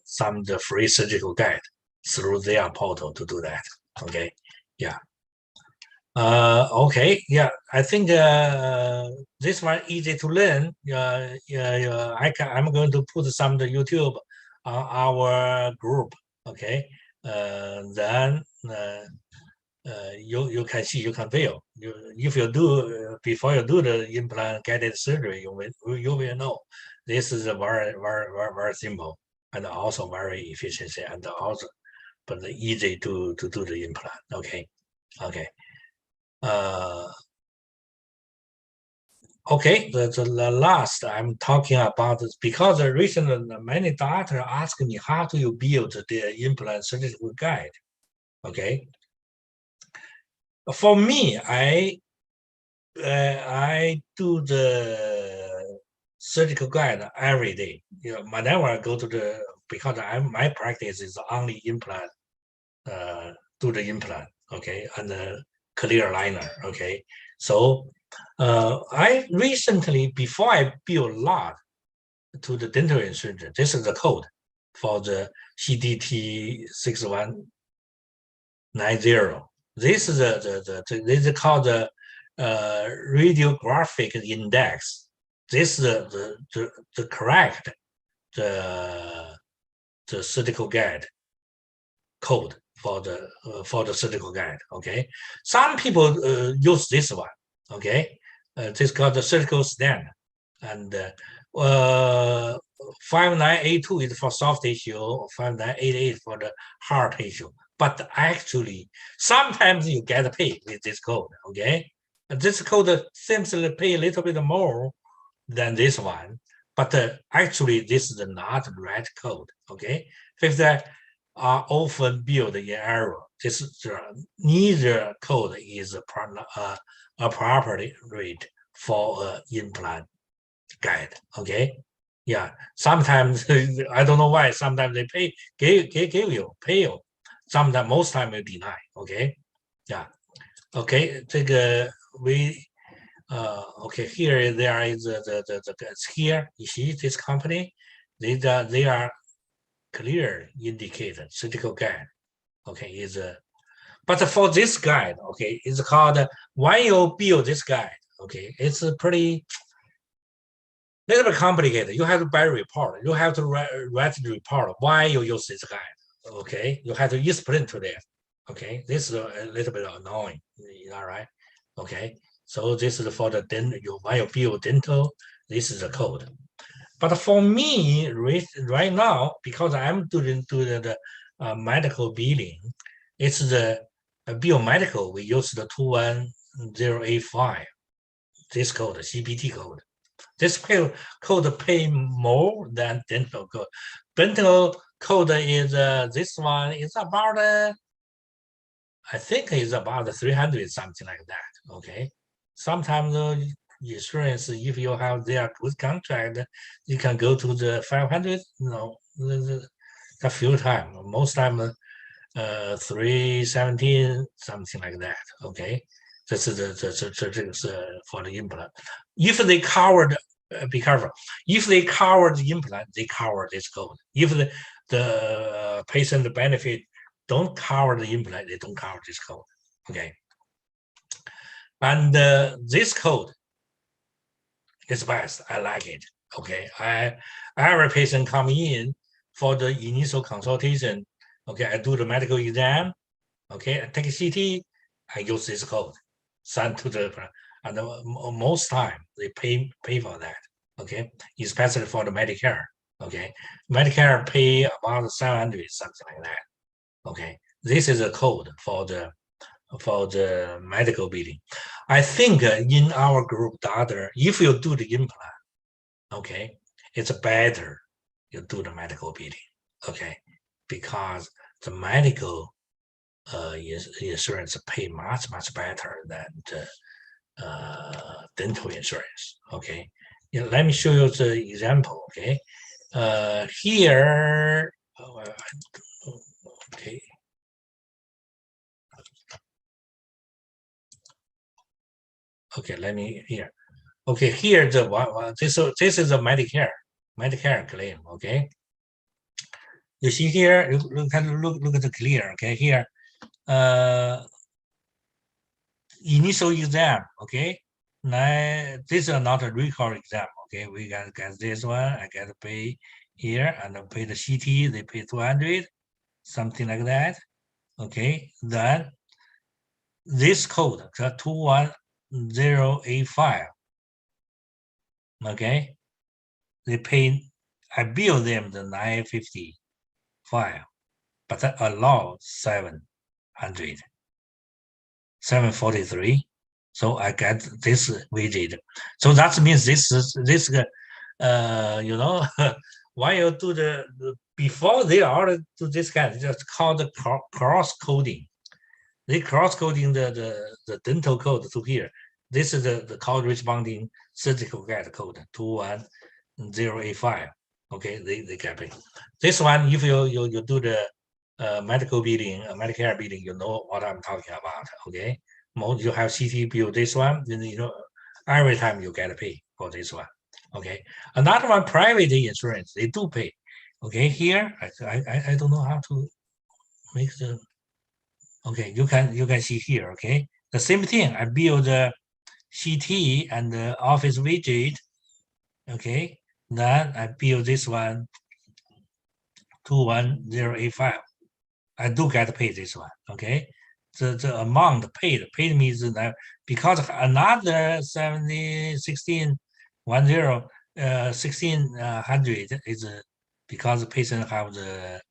some the free surgical guide through their portal to do that. Okay, yeah. Okay, yeah, I think this one easy to learn. I'm going to put some of the YouTube on our group. Okay, then you can see, you can feel. If you do before you do the implant guided surgery, you will know this is a very simple and also very efficiency and also but easy to do the implant. Okay, okay. Okay, the last I'm talking about is because recently many doctors ask me how do you build the implant surgical guide. Okay, for me, I do the surgical guide every day. Whenever I go to the because my practice is only implant, do the implant. Okay, and the clear aligner. Okay, so I recently, before I build a lot to the dental insurance, this is the code for the CDT 6190. This is this is called the radiographic index. This is the correct the surgical guide code for the surgical guide. Okay, some people use this one. Okay, this called the surgical stand, and 5982 is for soft tissue, 5988 for the hard tissue. But actually, sometimes you get paid with this code. Okay, this code seems to pay a little bit more than this one, but actually this is not the right code. Okay, if that are often built in error. This neither code is appropriate for implant guide. Okay, yeah. Sometimes I don't know why. Sometimes they give you pay you. Sometimes most time you deny. Okay, yeah. Okay, we okay here there is the here you see this company they are clear indicated surgical guide. Okay, is but for this guide, okay, it's called when you build this guide. Okay, it's a pretty little bit complicated. You have to buy a report. You have to write the report why you use this guide. Okay, you have to explain to them. Okay, this is a little bit annoying. All right. Okay, so this is for the dental. When you build dental, this is the code. But for me, right now, because I'm doing the medical billing, it's the biomedical. We use the 21085, this code, CPT code. This code pay more than dental code. Dental code is this one is about I think it's about 300 something like that. Okay, sometimes insurance, if you have their good contract, you can go to the 500. No, a few times. Most time, 317 something like that. Okay, this is the for the implant. If they covered, be careful. If they cover the implant, they cover this code. If the patient benefit don't cover the implant, they don't cover this code. Okay. And this code is best. I like it. Okay, every patient come in for the initial consultation. Okay, I do the medical exam. Okay, I take a CT. I use this code, send to the, and most time they pay for that. Okay, especially for the Medicare. Okay, Medicare pay about 700, something like that. Okay, this is a code for the medical billing. I think in our group, the other, if you do the implant, okay, it's better you do the medical billing, okay, because the medical insurance pay much better than the dental insurance, okay. Yeah, let me show you the example, okay. Here, okay. Okay, let me here. Okay, here the this is a Medicare claim. Okay, you see here, look at the clear. Okay, here, initial exam. Okay, now this is not a record exam. Okay, we got get this one. I got to pay here and I pay the CT. They pay 200, something like that. Okay, then this code 21085. Okay, they pay. I bill them the 955, but I allow 700, 743. So I get this widget. So that means this you know, why you do the before they already do this kind, just called the cross coding. They cross coding the dental code to here. This is the corresponding surgical guide code 21085. Okay, they get it. This one, if you do the medical billing, Medicare billing, you know what I'm talking about. Okay, you have CT bill this one, then you know every time you get paid for this one. Okay, another one, private insurance, they do pay. Okay, here I don't know how to make the. Okay, you can see here. Okay, the same thing. I build the CT and the office widget. Okay, then I build this one 21085. I do get paid this one. Okay, the amount paid means that because another 70 1600 is because the patient have the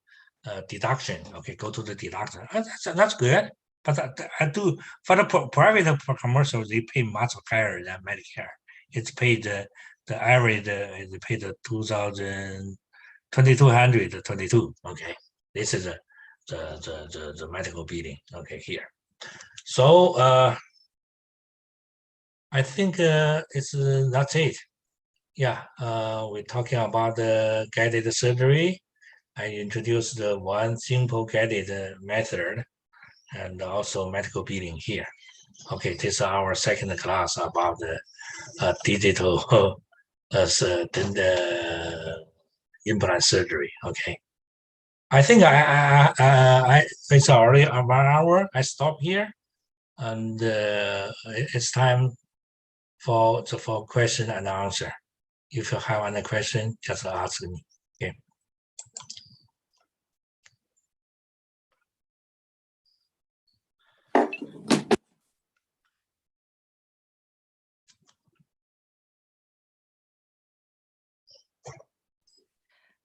deduction. Okay, go to the deduction. That's good. But I do for the private commercial, they pay much higher than Medicare. It's paid the average is paid 2000 2222. Okay, this is the medical billing. Okay, here. So I think it's that's it. Yeah, we're talking about the guided surgery. I introduced the one simple guided method and also medical billing here. Okay, this is our second class about the digital implant surgery. Okay, I think it's already 1 hour. I stop here, and it's time for question and answer. If you have any question, just ask me. Okay.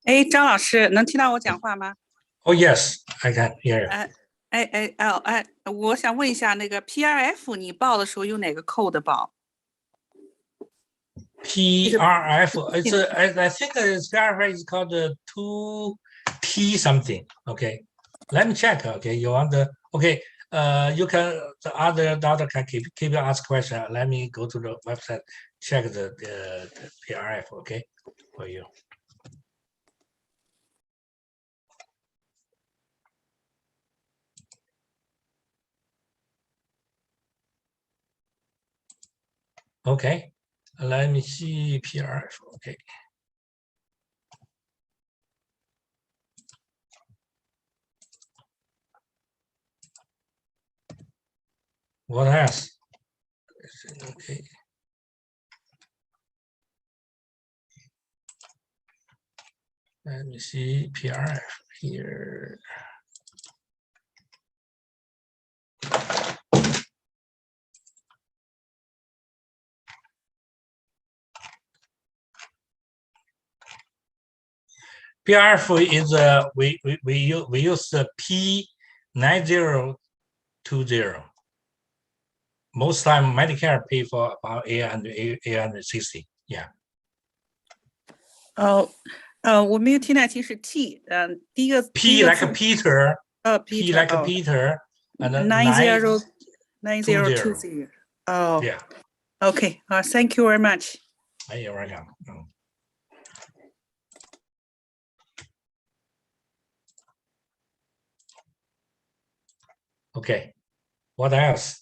哎，张老师，能听到我讲话吗？ Oh yes, I can hear. 我想问一下，那个 PRF 你报的时候用哪个 code 报？ PRF, it's I think it's PRF is called the 2T something. Okay, let me check. Okay, you want the okay. You can the other can keep ask question. Let me go to the website, check the PRF. Okay, for you. Okay, let me see PRF. Okay. What else? Okay. Let me see PRF here. PRF is we use the P9020. Most time Medicare pay for about 860. Yeah. 我没有听太清是 T，第一个 P like 字 Peter. P Peter， like Peter. And 9020. Yeah. Okay. Thank you very much. You're welcome. Okay. What else?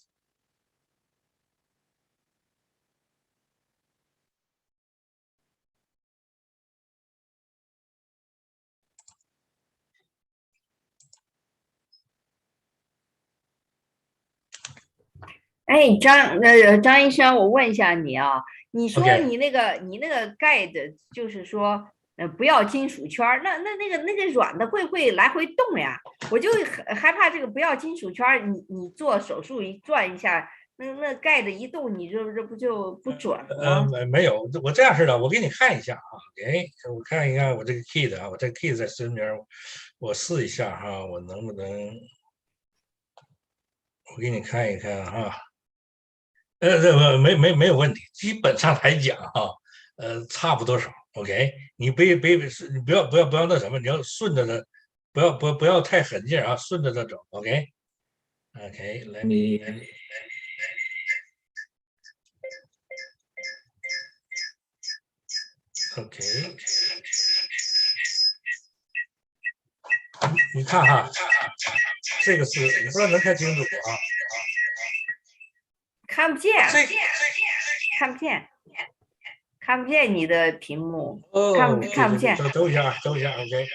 张医生，我问一下你啊，你说 Okay. 你那个盖的，就是说，不要金属圈儿，那个软的会不会来回动呀？我就很害怕这个不要金属圈儿，你做手术一转一下，那盖的一动，你这不就不准了吗？没有，我这样式的，我给你看一下啊。OK，我看一看我这个 kit 啊，我这个 kit 在身边，我试一下哈，我能不能？我给你看一看哈。这没有问题，基本上来讲哈，差不多少。OK，你你不要那什么，你要顺着的，不要太狠劲啊，顺着的走。OK，let me。OK，你看哈，这个是你不知道能看清楚啊？看不见，这看不见，看不见你的屏幕，哦，看不见。等一下，OK。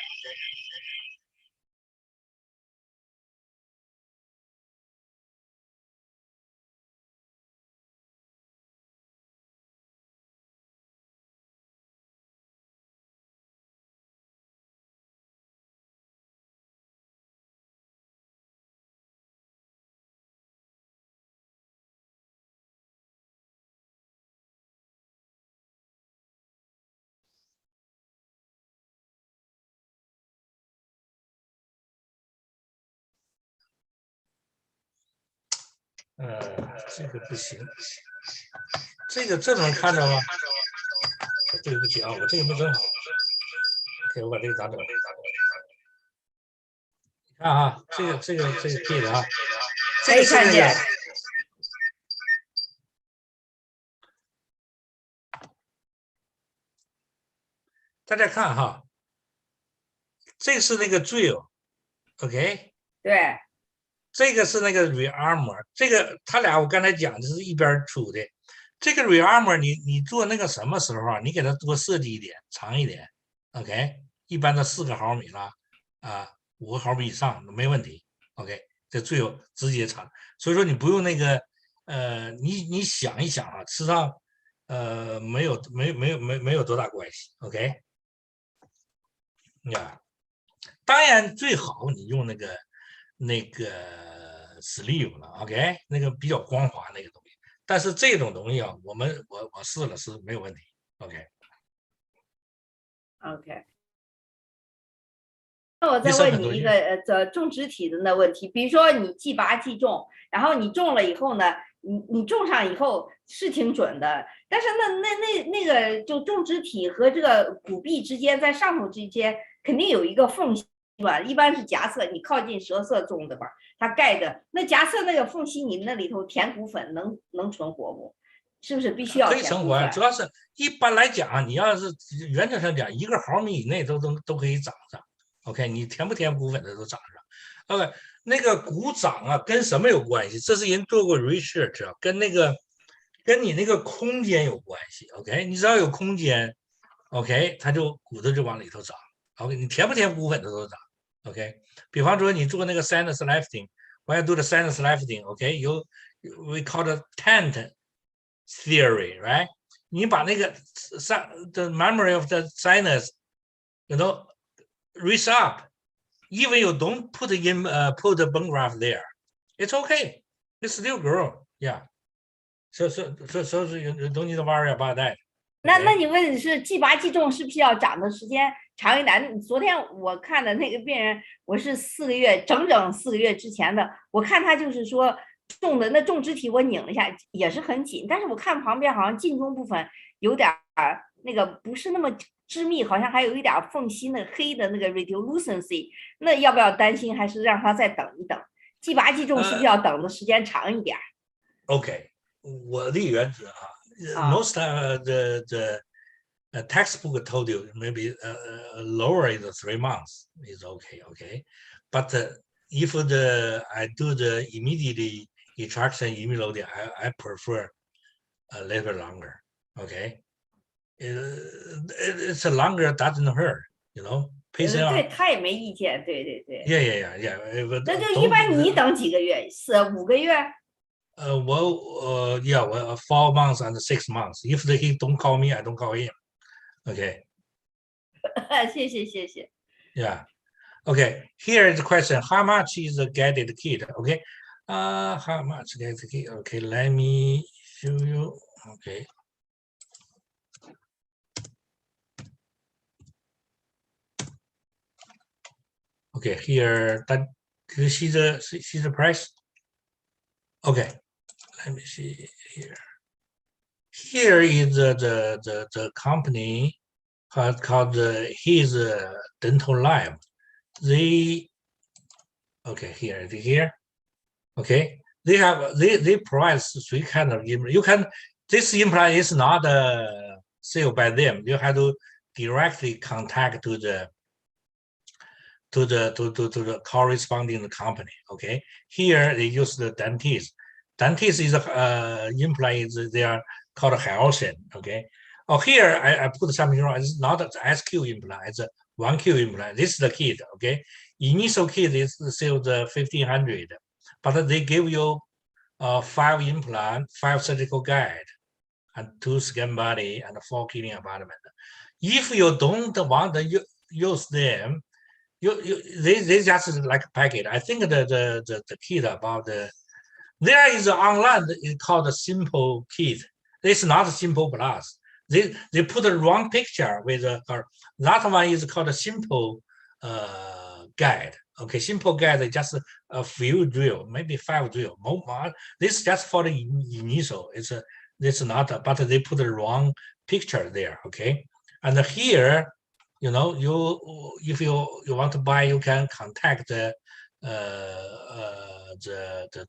这个不行，这能看着吗？对不起啊，我这个没整好。OK，我把这个打走。你看啊，这个 kit 啊，这个是那个。大家看哈，这个是那个 drill，OK？对。这个是那个 rearmor， 这个他俩我刚才讲的是一边出的。这个 rearmor 你做那个什么时候啊？你给它多设计一点，长一点 ，OK？ 一般的4个毫米啦，啊，5个毫米以上没问题 ，OK？ 这最有直接长，所以说你不用那个，你想一想啊，实际上，没有多大关系 ，OK？ 呀，当然最好你用那个 sleeve 了 ，OK？ 那个比较光滑那个东西。但是这种东西啊，我试了是没有问题 ，OK？ 那我再问你一个种植体的那问题，比如说你即拔即种，然后你种了以后呢，你种上以后是挺准的，但是那个就种植体和这个骨壁之间，在上头之间肯定有一个缝隙吧？一般是夹侧，你靠近舌侧种的吧，它盖的那夹侧那个缝隙，你那里头填骨粉能存活不？是不是必须要可以存活？主要是一般来讲，你要是原则上讲，1个毫米以内都可以长上。OK， 你填不填骨粉的都长上。OK， 那个骨长啊，跟什么有关系？这是人做过 research 啊，跟你那个空间有关系。OK， 你只要有空间 ，OK， 它就骨头就往里头长。OK， 你填不填骨粉的都长。OK， 比方说你做那个 sinus lifting， when you do the sinus lifting， OK， we call it tent theory, right? 你把那个 the memory of the sinus, raise up. Even you don't put put the bone graft there, it's okay. It's still grow. Yeah. So you don't need to worry about that. 那你问是既拔既种，是不是要长的时间长一点？昨天我看的那个病人，我是4个月，整整4个月之前的，我看他就是说种的那种植体，我拧了一下，也是很紧，但是我看旁边好像近中部分有点那个不是那么致密，好像还有一点缝隙，那个黑的那个 radiolucency， 那要不要担心？还是让他再等一等？既拔既种是不是要等的时间长一点？OK， 我的原则most the textbook told you maybe lower is 3 months is okay. But if I do the immediately extraction immediately, I prefer a little bit longer. Okay, it's longer doesn't hurt, 对，他也没意见，对。Yeah. 那就一般你等几个月？4、5个月？Well, 4 months and 6 months. If he don't call me, I don't call him. Okay. 谢谢。Yeah. Okay. Here is the question: how much is the guided kit? Okay. How much guided kit? Okay. Let me show you. Okay. Okay. Here, do you see the price? Okay. Let me see here. Here is the company called his Dental Lab. They here. Okay, they provide 3 kind of implant. This implant is not sold by them. You have to directly contact to the corresponding company. Okay, here they use the dentist. Dentist is implant. They are called Helsing. Okay. Oh, here I put something wrong. It's not an SQ implant. It's a 1Q implant. This is the kit. Okay. Initial kit is sold 1,500, but they give you 5 implant, 5 surgical guide, and 2 scan body and 4 cleaning apartment. If you don't want to use them, they just like packet. I think the kit about there is online. It's called a simple kit. It's not a simple plus. They put the wrong picture with that one is called a simple guide. Okay, simple guide is just a few drill, maybe 5 drill. This is just for the initial. It's not, but they put the wrong picture there. Okay, and here, if you want to buy, you can contact the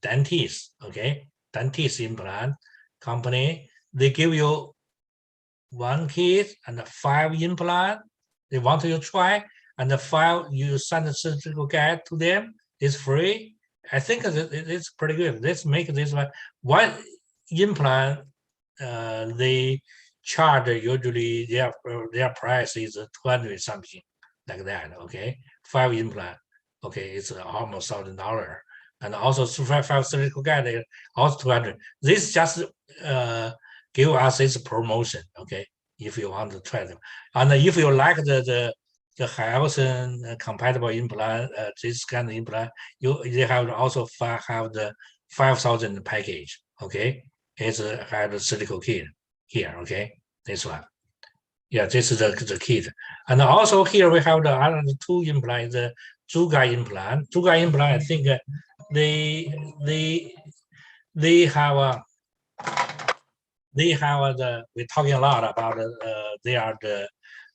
dentist. Okay, dentist implant company. They give you 1 kit and 5 implant. They want you to try, and the 5 you send the surgical guide to them. It's free. I think it's pretty good. Let's make this one implant. They charge usually their price is 200 something like that. Okay, 5 implant. Okay, it's almost $1,000, and also 5 surgical guide also 200. This just give us this promotion. Okay, if you want to try them, and if you like the Helsing compatible implant, this kind of implant, they have also have the 5,000 package. Okay, it's have the surgical kit here. Okay, this one. Yeah, this is the kit, and also here we have the other 2 implants, the Zhuga implant. Zhuga implant, I think they have we're talking a lot about they are the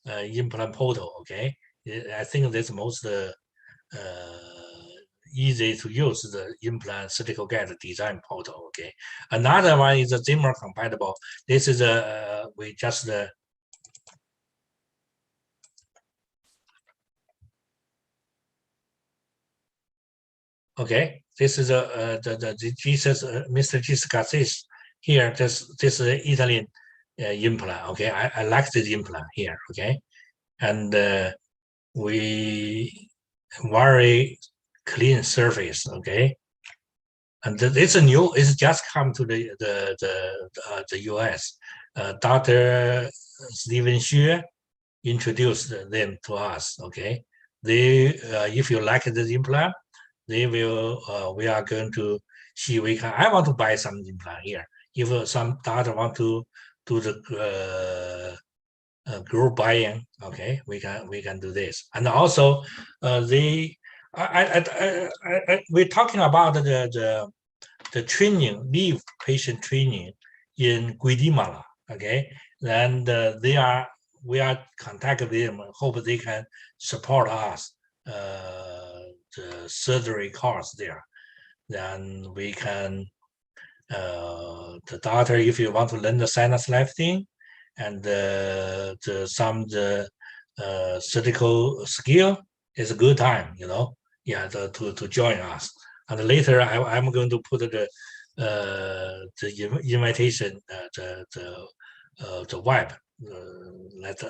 implant portal. Okay, I think that's most easy to use the implant surgical guide design portal. Okay, another one is a Zimmer compatible. This is we just okay. This is the Jesus Mr. Jesus Garces. Here, this is Italian implant. Okay, I like this implant here. Okay, and we very clean surface. Okay, And it's new. It's just come to the U.S. Dr. Stephen Xue introduced them to us. Okay, they if you like the implant, they will. We are going to see. I want to buy some implant here. If some doctor want to do the group buying, okay, we can do this. And also, we're talking about the training, leave patient training in Guatemala, okay? And we are contacting them, hope they can support us the surgery costs there. Then we can, the doctor, if you want to learn the sinus lifting and the surgical skill, it's a good time, yeah, to join us. And later, I'm going to put the invitation, the web, let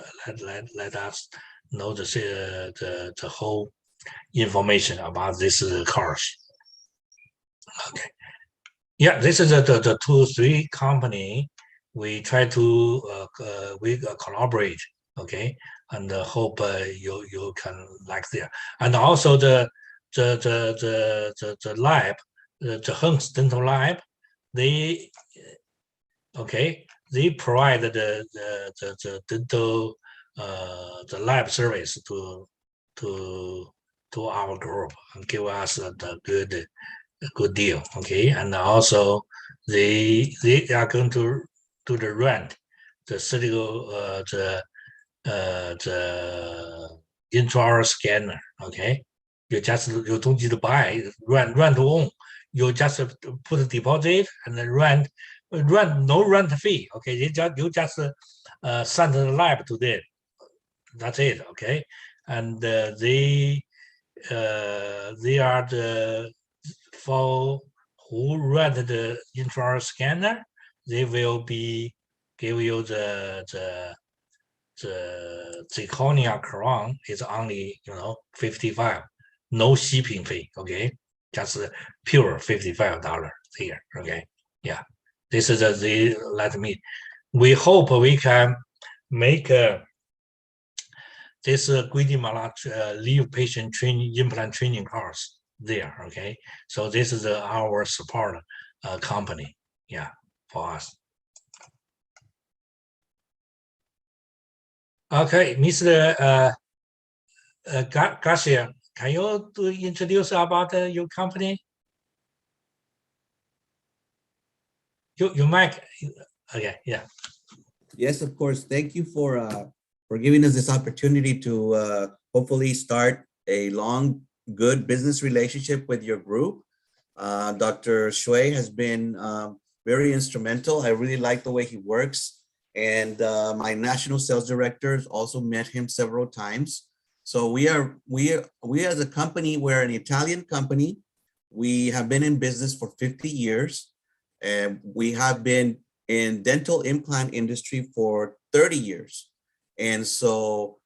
us know the whole information about this course. Okay, yeah, this is the 2-3 company we try to we collaborate, okay, and hope you can like there. And also the lab, the Hunks Dental Lab, they provide the dental the lab service to our group and give us the good deal, okay. And also they are going to do the rent, the surgical the intraoral scanner, okay. You don't need to buy, rent to own. You just put a deposit and then rent, no rent fee, okay. You just send the lab to them. That's it, okay. And they are the for who rent the intraoral scanner, they will be give you the zirconia crown is only 55, no shipping fee, okay, just pure $55 here, okay. Yeah, this is the let me. We hope we can make this Guatemala leave patient training implant training course there, okay. So this is our support company, yeah, for us. Okay, Mr. Garcia, can you introduce about your company? You might, okay, yeah. Yes, of course. Thank you for giving us this opportunity to hopefully start a long, good business relationship with your group. Dr. Shui has been very instrumental. I really like the way he works. And my national sales directors also met him several times. So we as a company, we're an Italian company. We have been in business for 50 years. And we have been in dental implant industry for 30 years. And so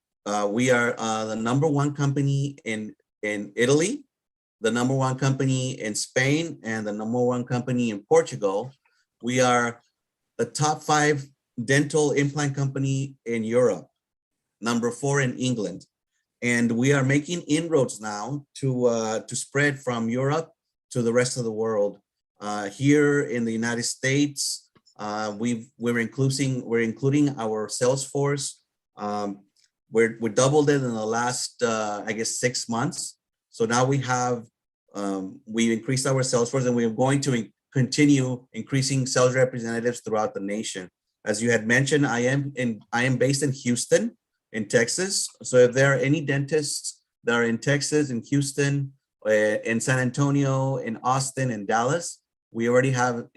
we are the #1 company in Italy, the #1 company in Spain, and the #1 company in Portugal. We are the top 5 dental implant company in Europe, #4 in England. And we are making inroads now to spread from Europe to the rest of the world. Here in the United States, we're including our sales force. We doubled it in the last, I guess, 6 months. So now we increased our sales force, and we're going to continue increasing sales representatives throughout the nation. As you had mentioned, I am based in Houston, in Texas. So if there are any dentists that are in Texas, in Houston, in San Antonio, in Austin, in Dallas, we already have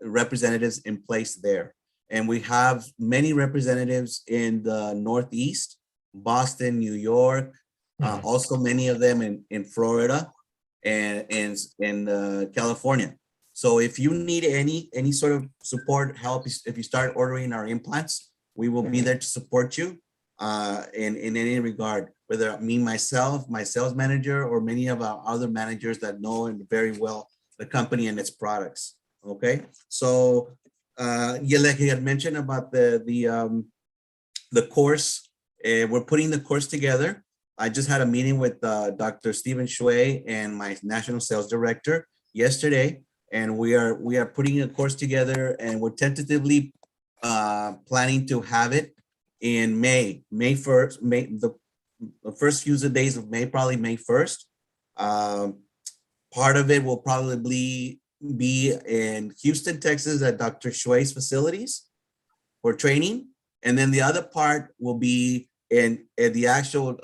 representatives in place there. And we have many representatives in the Northeast, Boston, New York, also many of them in Florida and in California. So if you need any sort of support, help, if you start ordering our implants, we will be there to support you in any regard, whether myself, my sales manager, or many of our other managers that know and very well the company and its products. Okay, so yeah, like you had mentioned about the course, we're putting the course together. I just had a meeting with Dr. Stephen Shui and my national sales director yesterday, and we are putting a course together, and we're tentatively planning to have it in May 1st, the first few days of May, probably May 1st. Part of it will probably be in Houston, Texas at Dr. Shui's facilities for training. And then the other part will be in the actual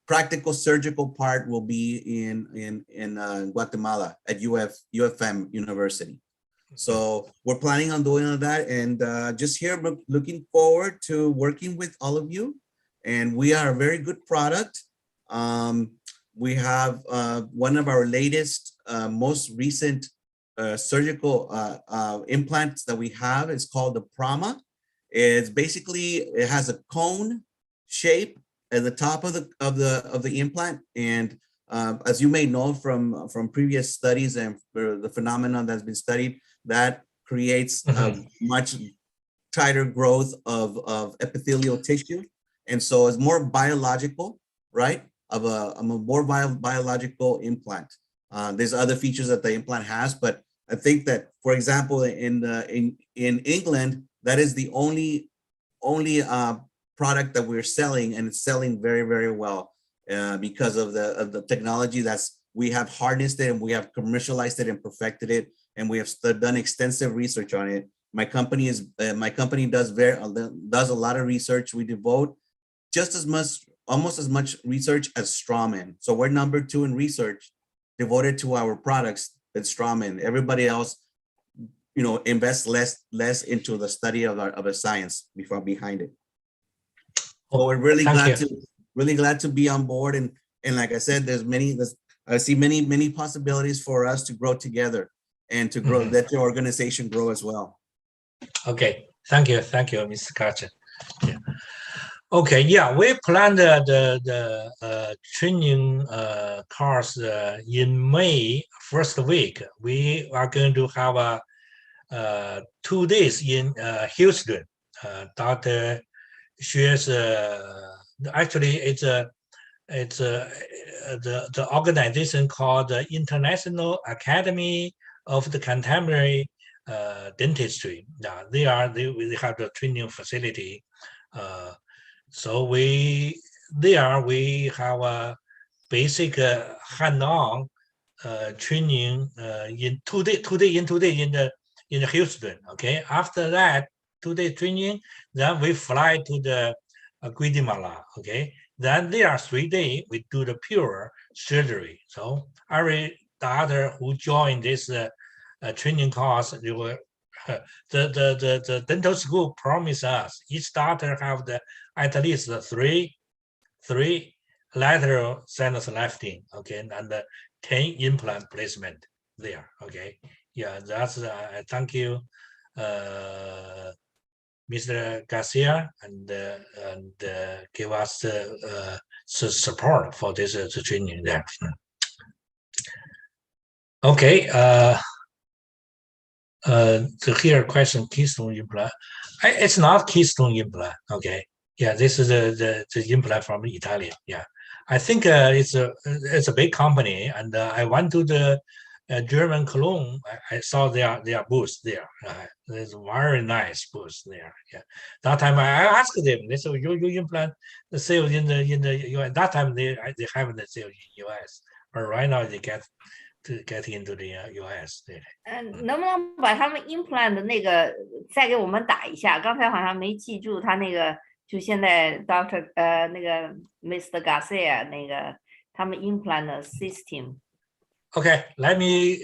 practical surgical part will be in Guatemala at UFM University. So we're planning on doing all that, and just here looking forward to working with all of you. And we are a very good product. We have one of our latest, most recent surgical implants that we have. It's called the Prama. It's basically, it has a cone shape at the top of the implant, and as you may know from previous studies and the phenomenon that's been studied, that creates a much tighter growth of epithelial tissue, and so it's more biological, right? Of a more biological implant. There's other features that the implant has, but I think that, for example, in England, that is the only product that we're selling, and it's selling very, very well because of the technology we have harnessed it, and we have commercialized it and perfected it, and we have done extensive research on it. My company does a lot of research. We devote almost as much research as Strawman. So we're number 2 in research devoted to our products than Strawman. Everybody else, invest less into the study of a science behind it. So we're really glad to be on board, and like I said, I see many possibilities for us to grow together and to grow, let your organization grow as well. Okay, thank you, Mr. Carter. Yeah. Okay, yeah, we planned the training course in May first week. We are going to have 2 days in Houston. Dr. Xue's actually it's the organization called the International Academy of the Contemporary Dentistry. Now they have the training facility. So we have a basic hand-on training in 2 days in Houston. Okay, after that 2-day training, then we fly to the Guatemala. Okay, then there are 3 days we do the pure surgery. So every doctor who joined this training course, they will the dental school promised us each doctor have at least three lateral sinus lifting, okay, and 10 implant placement there. Okay, yeah, that's thank you, Mr. Garcia, and give us support for this training there. Okay. To hear question, keystone implant. It's not keystone implant. Okay. Yeah, this is the implant from Italy. Yeah, I think it's a big company, and I went to the German Cologne. I saw their booth there. It's very nice booth there. Yeah, that time I asked them. They said you implant the sales in the US. That time they have the sales in US, but right now they get into the US. 能不能把他们 implant 的那个再给我们打一下？刚才好像没记住他那个，就现在 Dr. 那个 Mr. Garcia 那个他们 implant 的 system。 Okay, let me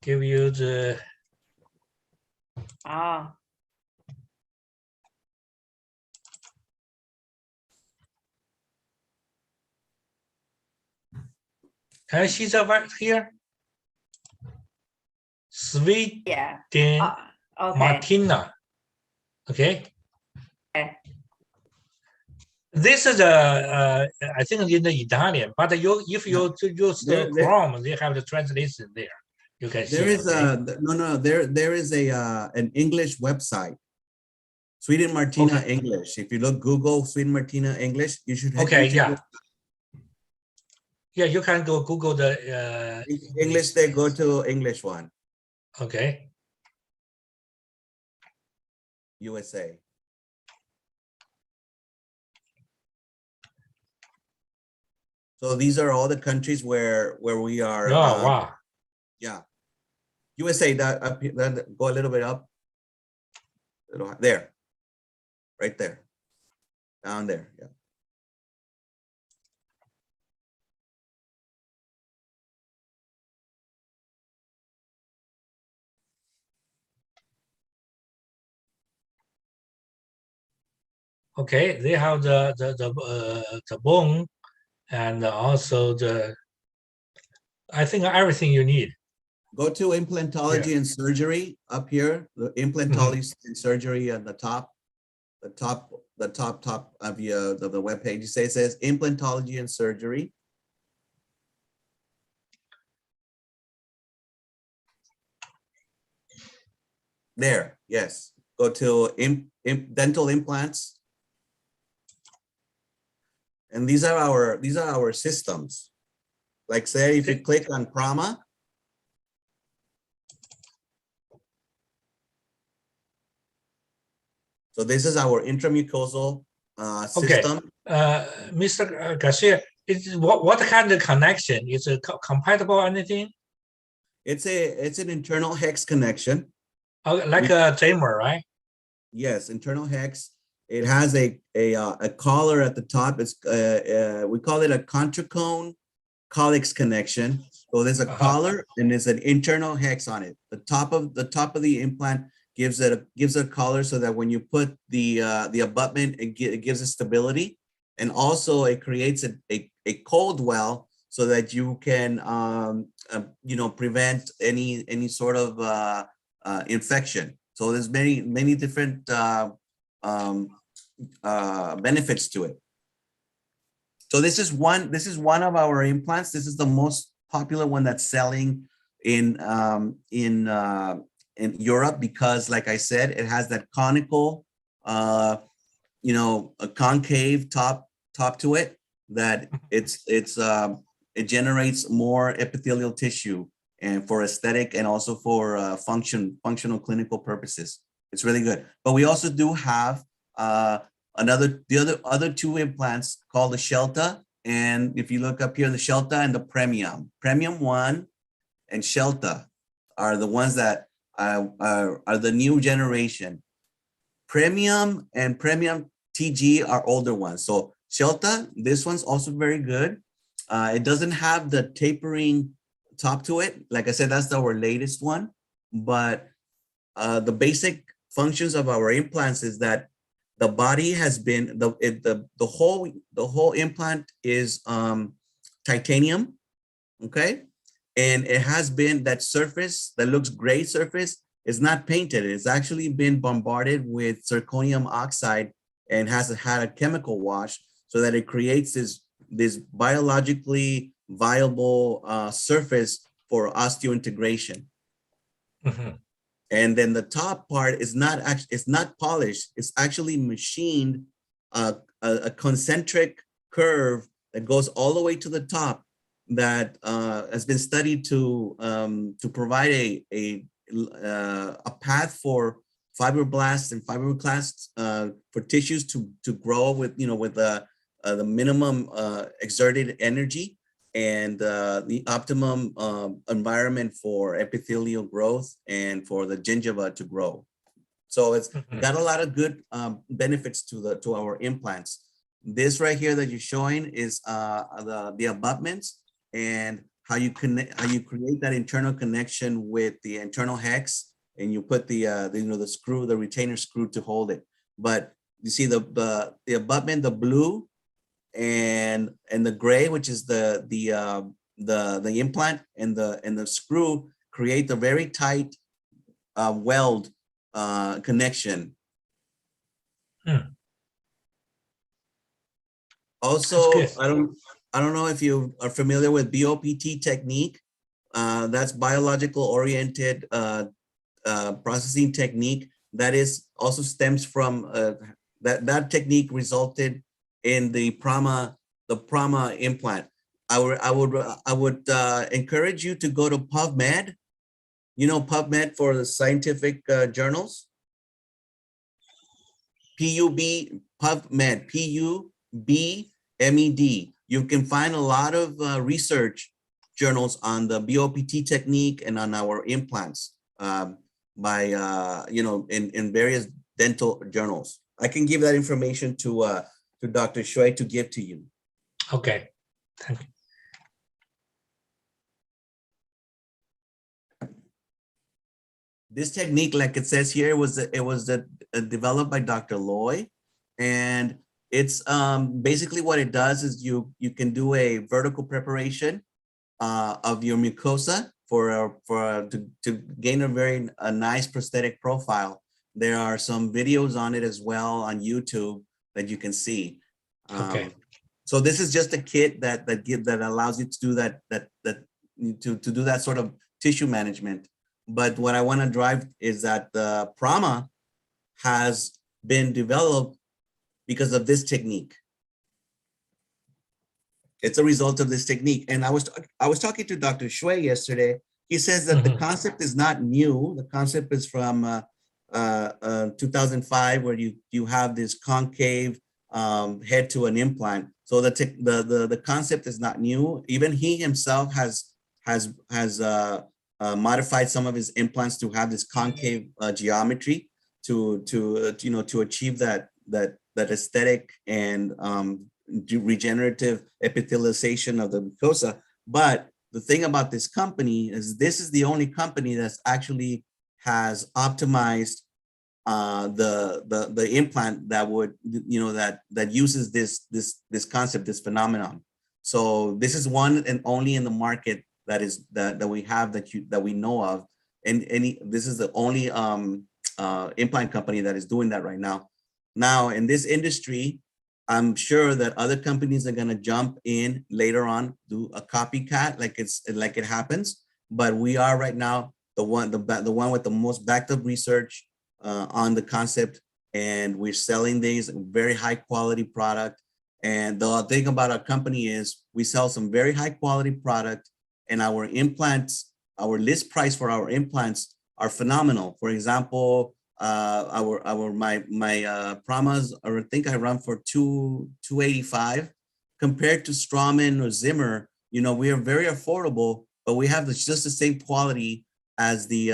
give you the 看see the right here. Sweet okay. Martina. Okay. This is I think in the Italian, but if you use the Chrome, they have the translation there. You can see. There is there is an English website, Sweden Martina English. If you look Google Sweden Martina English, you should have yeah, you can go Google the English, they go to English one. Okay. USA. So these are all the countries where we are. Oh, wow. Yeah. USA, that up here, that go a little bit up. There. Right there. Down there. Yeah. Okay, they have the bone and also I think everything you need. Go to implantology and surgery up here. The implantology and surgery at the top of the web page. It says implantology and surgery. There, yes. Go to dental implants. And these are our systems. Like say if you click on Prama, so this is our intramucosal system. Mr. Garcia, what kind of connection? Is it compatible anything? It's an internal hex connection. Like a tamer, right? Yes, internal hex. It has a collar at the top. It's we call it a contracone calyx connection. So there's a collar and there's an internal hex on it. The top of the implant gives it a collar so that when you put the abutment, it gives it stability, and also it creates a cold well so that you can prevent any sort of infection. So there's many different benefits to it. So this is one of our implants. This is the most popular one that's selling in Europe because, like I said, it has that conical, a concave top to it. That it generates more epithelial tissue and for aesthetic and also for functional clinical purposes. It's really good. But we also do have the other two implants called the Shelta. And if you look up here, the Shelta and the Premium. Premium 1 and Shelta are the ones that are the new generation. Premium and Premium TG are older ones. So Shelta, this one's also very good. It doesn't have the tapering top to it. Like I said, that's our latest one. But the basic functions of our implants is that the body has been the whole implant is titanium, okay, and it has been that surface that looks gray surface is not painted. It's actually been bombarded with zirconium oxide and has had a chemical wash so that it creates this biologically viable surface for osteointegration. And then the top part is not polished. It's actually machined a concentric curve that goes all the way to the top that has been studied to provide a path for fibroblasts and fibroblasts for tissues to grow with the minimum exerted energy and the optimum environment for epithelial growth and for the gingiva to grow. So it's got a lot of good benefits to our implants. This right here that you're showing is the abutments and how you create that internal connection with the internal hex, and you put the screw, the retainer screw to hold it. But you see the abutment, the blue and the gray, which is the implant, and the screw create the very tight weld connection. Also, good. I don't know if you are familiar with BOPT technique. That's biological oriented processing technique. That is also stems from that technique resulted in the Prama implant. I would encourage you to go to PubMed. You know PubMed for the scientific journals. PubMed, PUBMED. You can find a lot of research journals on the BOPT technique and on our implants by in various dental journals. I can give that information to Dr. Shui to give to you. Okay, thank you. This technique, like it says here, was developed by Dr. Loy, and it's basically what it does is you can do a vertical preparation of your mucosa to gain a nice prosthetic profile. There are some videos on it as well on YouTube that you can see. Okay. So this is just a kit that allows you to do that to do that sort of tissue management. But what I want to drive is that the Prama has been developed because of this technique. It's a result of this technique. And I was talking to Dr. Shui yesterday. He says that the concept is not new. The concept is from 2005, where you have this concave head to an implant. So the concept is not new. Even he himself has modified some of his implants to have this concave geometry to achieve that aesthetic and regenerative epithelialization of the mucosa. But the thing about this company is this is the only company that's actually has optimized the implant that would that uses this concept, this phenomenon. So this is one and only in the market that we have that we know of, and this is the only implant company that is doing that right now. Now in this industry, I'm sure that other companies are going to jump in later on, do a copycat like it happens. But we are right now the one with the most backed up research on the concept, and we're selling these very high quality product. And the thing about our company is we sell some very high quality product, and our implants, our list price for our implants are phenomenal. For example, my Pramas, or I think I run for $285 compared to Straumann or Zimmer. You know, we are very affordable, but we have just the same quality as the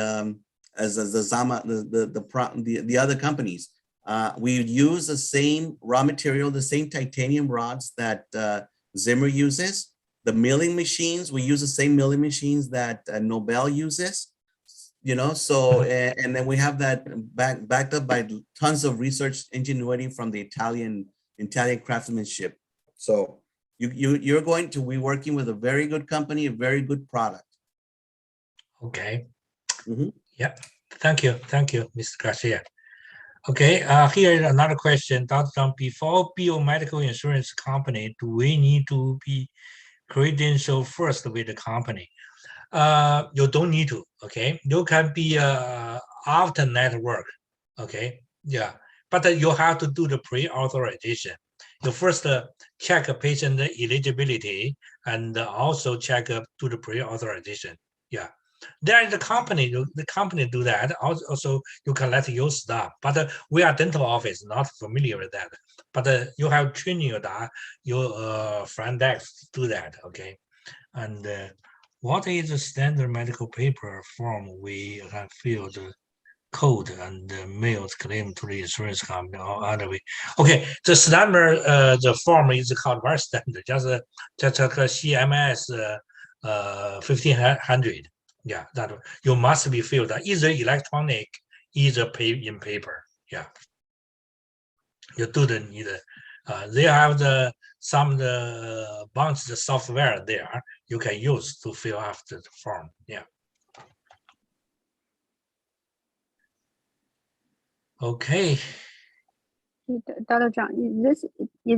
Zama, the other companies. We use the same raw material, the same titanium rods that Zimmer uses. The milling machines, we use the same milling machines that Nobel uses. You know, so and then we have that backed up by tons of research ingenuity from the Italian craftsmanship. So you're going to be working with a very good company, a very good product. Okay. Yeah. Thank you, Mr. Garcia. Okay. Here is another question, Dr. Zhang. Before biomedical insurance company, do we need to be credentialed first with the company? You don't need to. Okay, you can be after network. Okay, yeah, but you have to do the pre-authorization. You first check a patient eligibility and also check do the pre-authorization. Yeah, there is the company do that. Also, you can let your staff, but we are dental office not familiar with that. But you have training your front desk do that. Okay, and what is the standard medical paper form we can fill the code and mail claim to the insurance company or other way? Okay, the standard the form is called very standard, just a CMS 1500. Yeah, that you must be filled either electronic, either in paper. Yeah, you do the need. They have some bunch the software there you can use to fill after the form. Yeah. Okay. Dr. John, is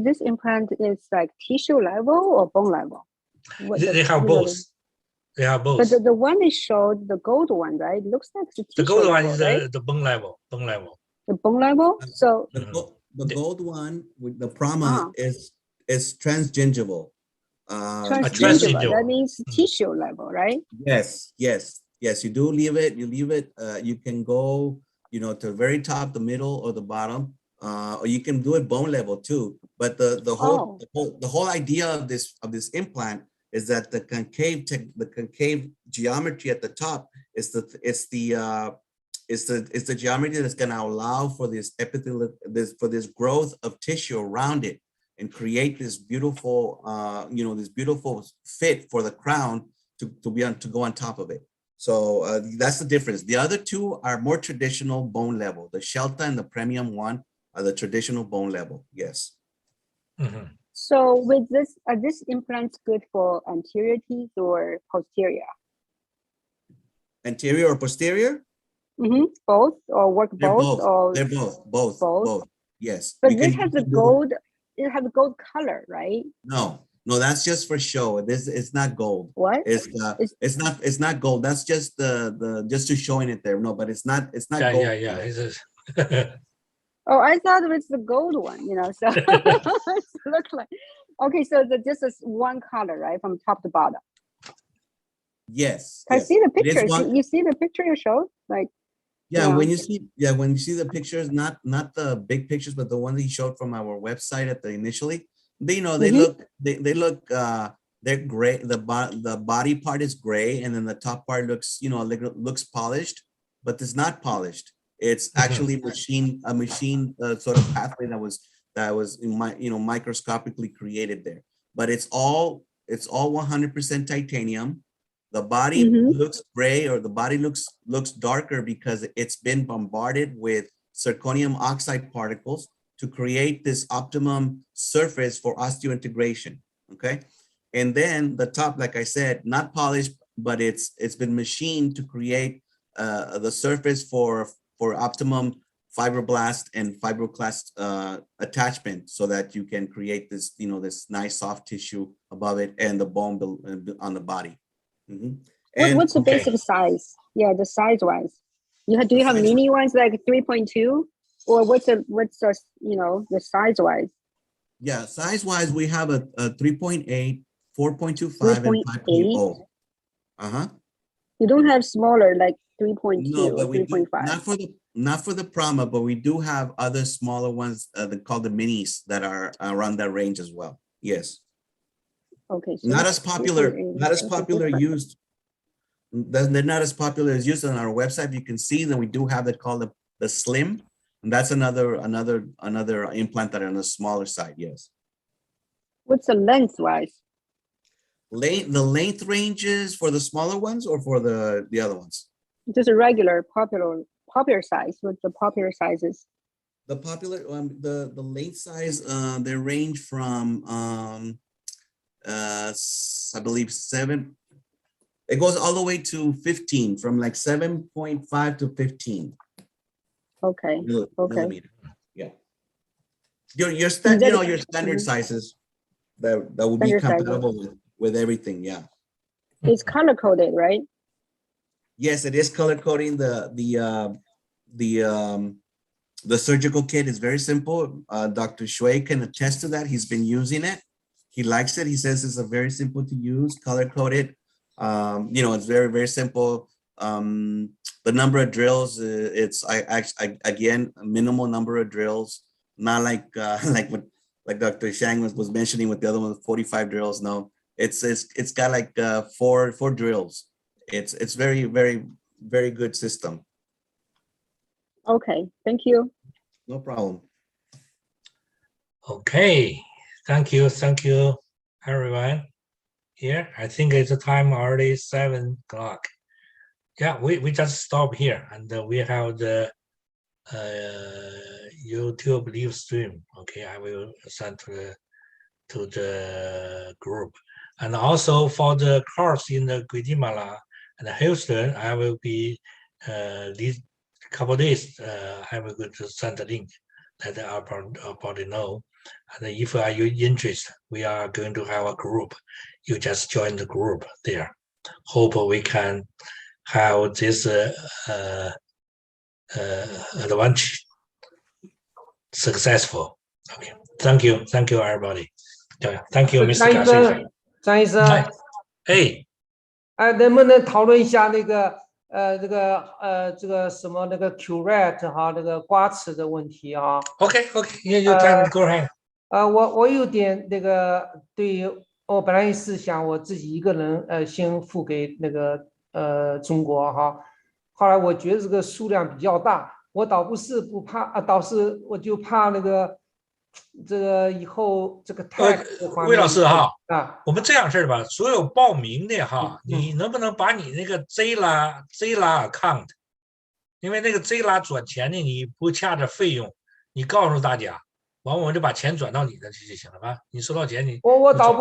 this implant is like tissue level or bone level? They have both. They have both. But the one they showed, the gold one, right? Looks like the tissue The gold one level, is right? the bone level. Bone level. The bone level. So The gold one with the Prama is transgingival. transgingival. That means tissue level, right? Yes. You do leave it. You leave it. You can go, to the very top, the middle, or the bottom, or you can do it bone level too. But the whole idea of this implant is that the concave geometry at the top is the geometry that's going to allow for this epithelial this growth of tissue around it and create this beautiful this beautiful fit for the crown to go on top of it. So that's the difference. The other two are more traditional bone level. The Shelta and the Premium one are the traditional bone level. Yes. Mm-hmm. So with this, are these implants good for anterior teeth or posterior? Anterior or posterior? Both, or work They're both? Or they're both. Yes. But this has the gold. It has a gold color, right? No, that's just for show. It's not gold. What? It's not gold. That's just the just to showing it there. No, but it's not gold. Yeah. Oh, I thought it was the gold one, so it looks like, okay, so this is one color, right? From top to bottom. Yes. I see the picture. You see the picture you showed? Like, when you see the pictures, not the big pictures, but the one that he showed from our website initially, they look they're gray. The body part is gray, and then the top part looks looks polished, but it's not polished. It's actually a machine sort of pathway that was microscopically created there. But it's all 100% titanium. The body looks gray, or the body looks darker because it's been bombarded with zirconium oxide particles to create this optimum surface for osteointegration. Okay, and then the top, like I said, not polished, but it's been machined to create the surface for optimum fibroblast and fibroclast attachment, so that you can create this this nice soft tissue above it and the bone on the body. What's the basic size? Yeah, the size wise. Do you have mini ones like 3.2, or what's the the size wise? Yeah, size wise we have a 3.8, 4.25, and 5.0. You don't have smaller like 3.2 no, but or we 3.5. not for the Prama, but we do have other smaller ones called the minis that are around that range as well. Yes. Okay. So not as popular used. They're not as popular as used on our website. You can see that we do have that called the Slim, and that's another implant that are on the smaller side. Yes. What's the length wise? The length ranges for the smaller ones or for the other ones? Just a regular popular size. What's the popular sizes? The popular the length size they range from I believe 7. It goes all the way to 15, from like 7.5 to 15. Okay. Millimeter. Yeah. Your standard sizes that will be compatible with everything. Yeah. It's color coded, right? Yes, it is color coding. The surgical kit is very simple. Dr. Shui can attest to that. He's been using it. He likes it. He says it's a very simple to use, color coded. It's very, very simple. The number of drills, it's again, a minimal number of drills, not like like Dr. Shang was mentioning with the other one, 45 drills. No, it's got like four drills. It's very, very, very good system. Okay, thank you. No problem. Okay, thank you, everyone. Here, I think it's time already 7 o'clock. Yeah, we just stop here, and we have the YouTube live stream. Okay, I will send to the group, and also for the course in the Guatemala and Houston, I will be these couple days. I will go to send the link let everybody know. And if you are interested, we are going to have a group. You just join the group there. Hope we can have this advantage successful. Okay, thank you, everybody. Thank you, Mr. Garcia. 张医生，能不能讨论一下那个这个什么那个 curate 哈，那个刮齿的问题啊 ？OK， you can go ahead。我有点那个我本来是想我自己一个人先付给那个中国哈，后来我觉得这个数量比较大，我倒不是不怕倒是我就怕那个这个以后这个 tax 魏老师哈我们这样式吧，所有报名的哈，你能不能把你那个 Zilla account， 因为那个 Zilla 转钱呢，你不掐着费用，你告诉大家。完，我就把钱转到你的去就行了吧？你收到钱你我倒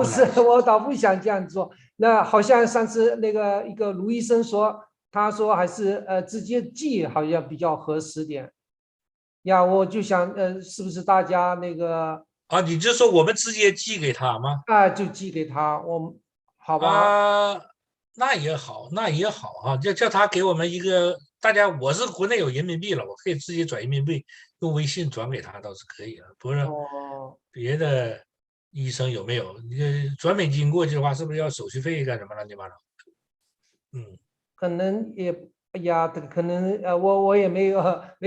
不想这样做。那好像上次那个一个卢医生说，他说还是直接寄好像比较合适点。呀，我就想是不是大家那个你就说我们直接寄给他吗？就寄给他，好吧？那也好啊，叫他给我们一个。大家，我是国内有人民币了，我可以直接转人民币，用微信转给他倒是可以了。不是别的医生有没有？你转美金过去的话，是不是要手续费干什么乱七八糟？可能也呀，可能我也没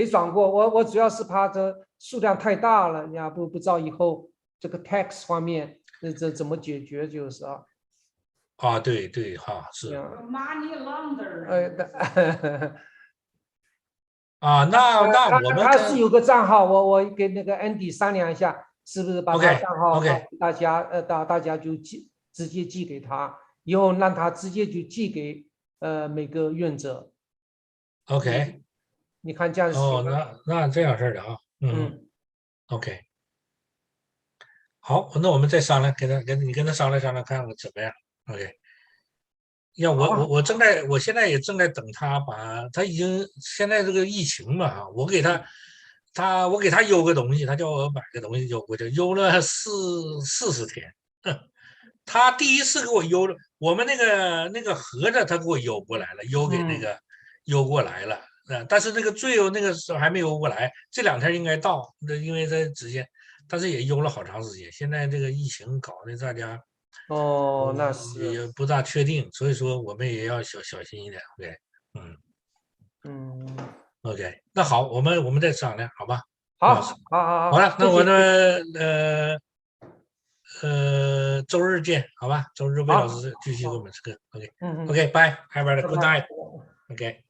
转过，我主要是怕这数量太大了，呀不知道以后这个 tax 方面这怎么解决就是啊。对哈是。Money laundering。那我们他是有个账号，我跟那个 Andy 商量一下，是不是把他账号大家就直接寄给他，以后让他直接就寄给每个愿者。OK， 你看这样行吗？那这样式的啊。OK， 好，那我们再商量，你跟他商量看看怎么样。OK。我现在也正在等他他已经现在这个疫情嘛，我给他邮个东西，他叫我买个东西邮过去，邮了40天。他第一次给我邮了，我们那个盒子他给我邮过来了，邮过来了，但是那个最后那个时候还没邮过来，这2天应该到，因为他直接，但是也邮了好长时间。现在这个疫情搞得大家。那是也不大确定，所以说我们也要小心一点。OK， 那好，我们再商量，好吧？好了，那我呢周日见，好吧？周日魏老师继续给我们这个 OK， 拜 ，Have a good night，OK。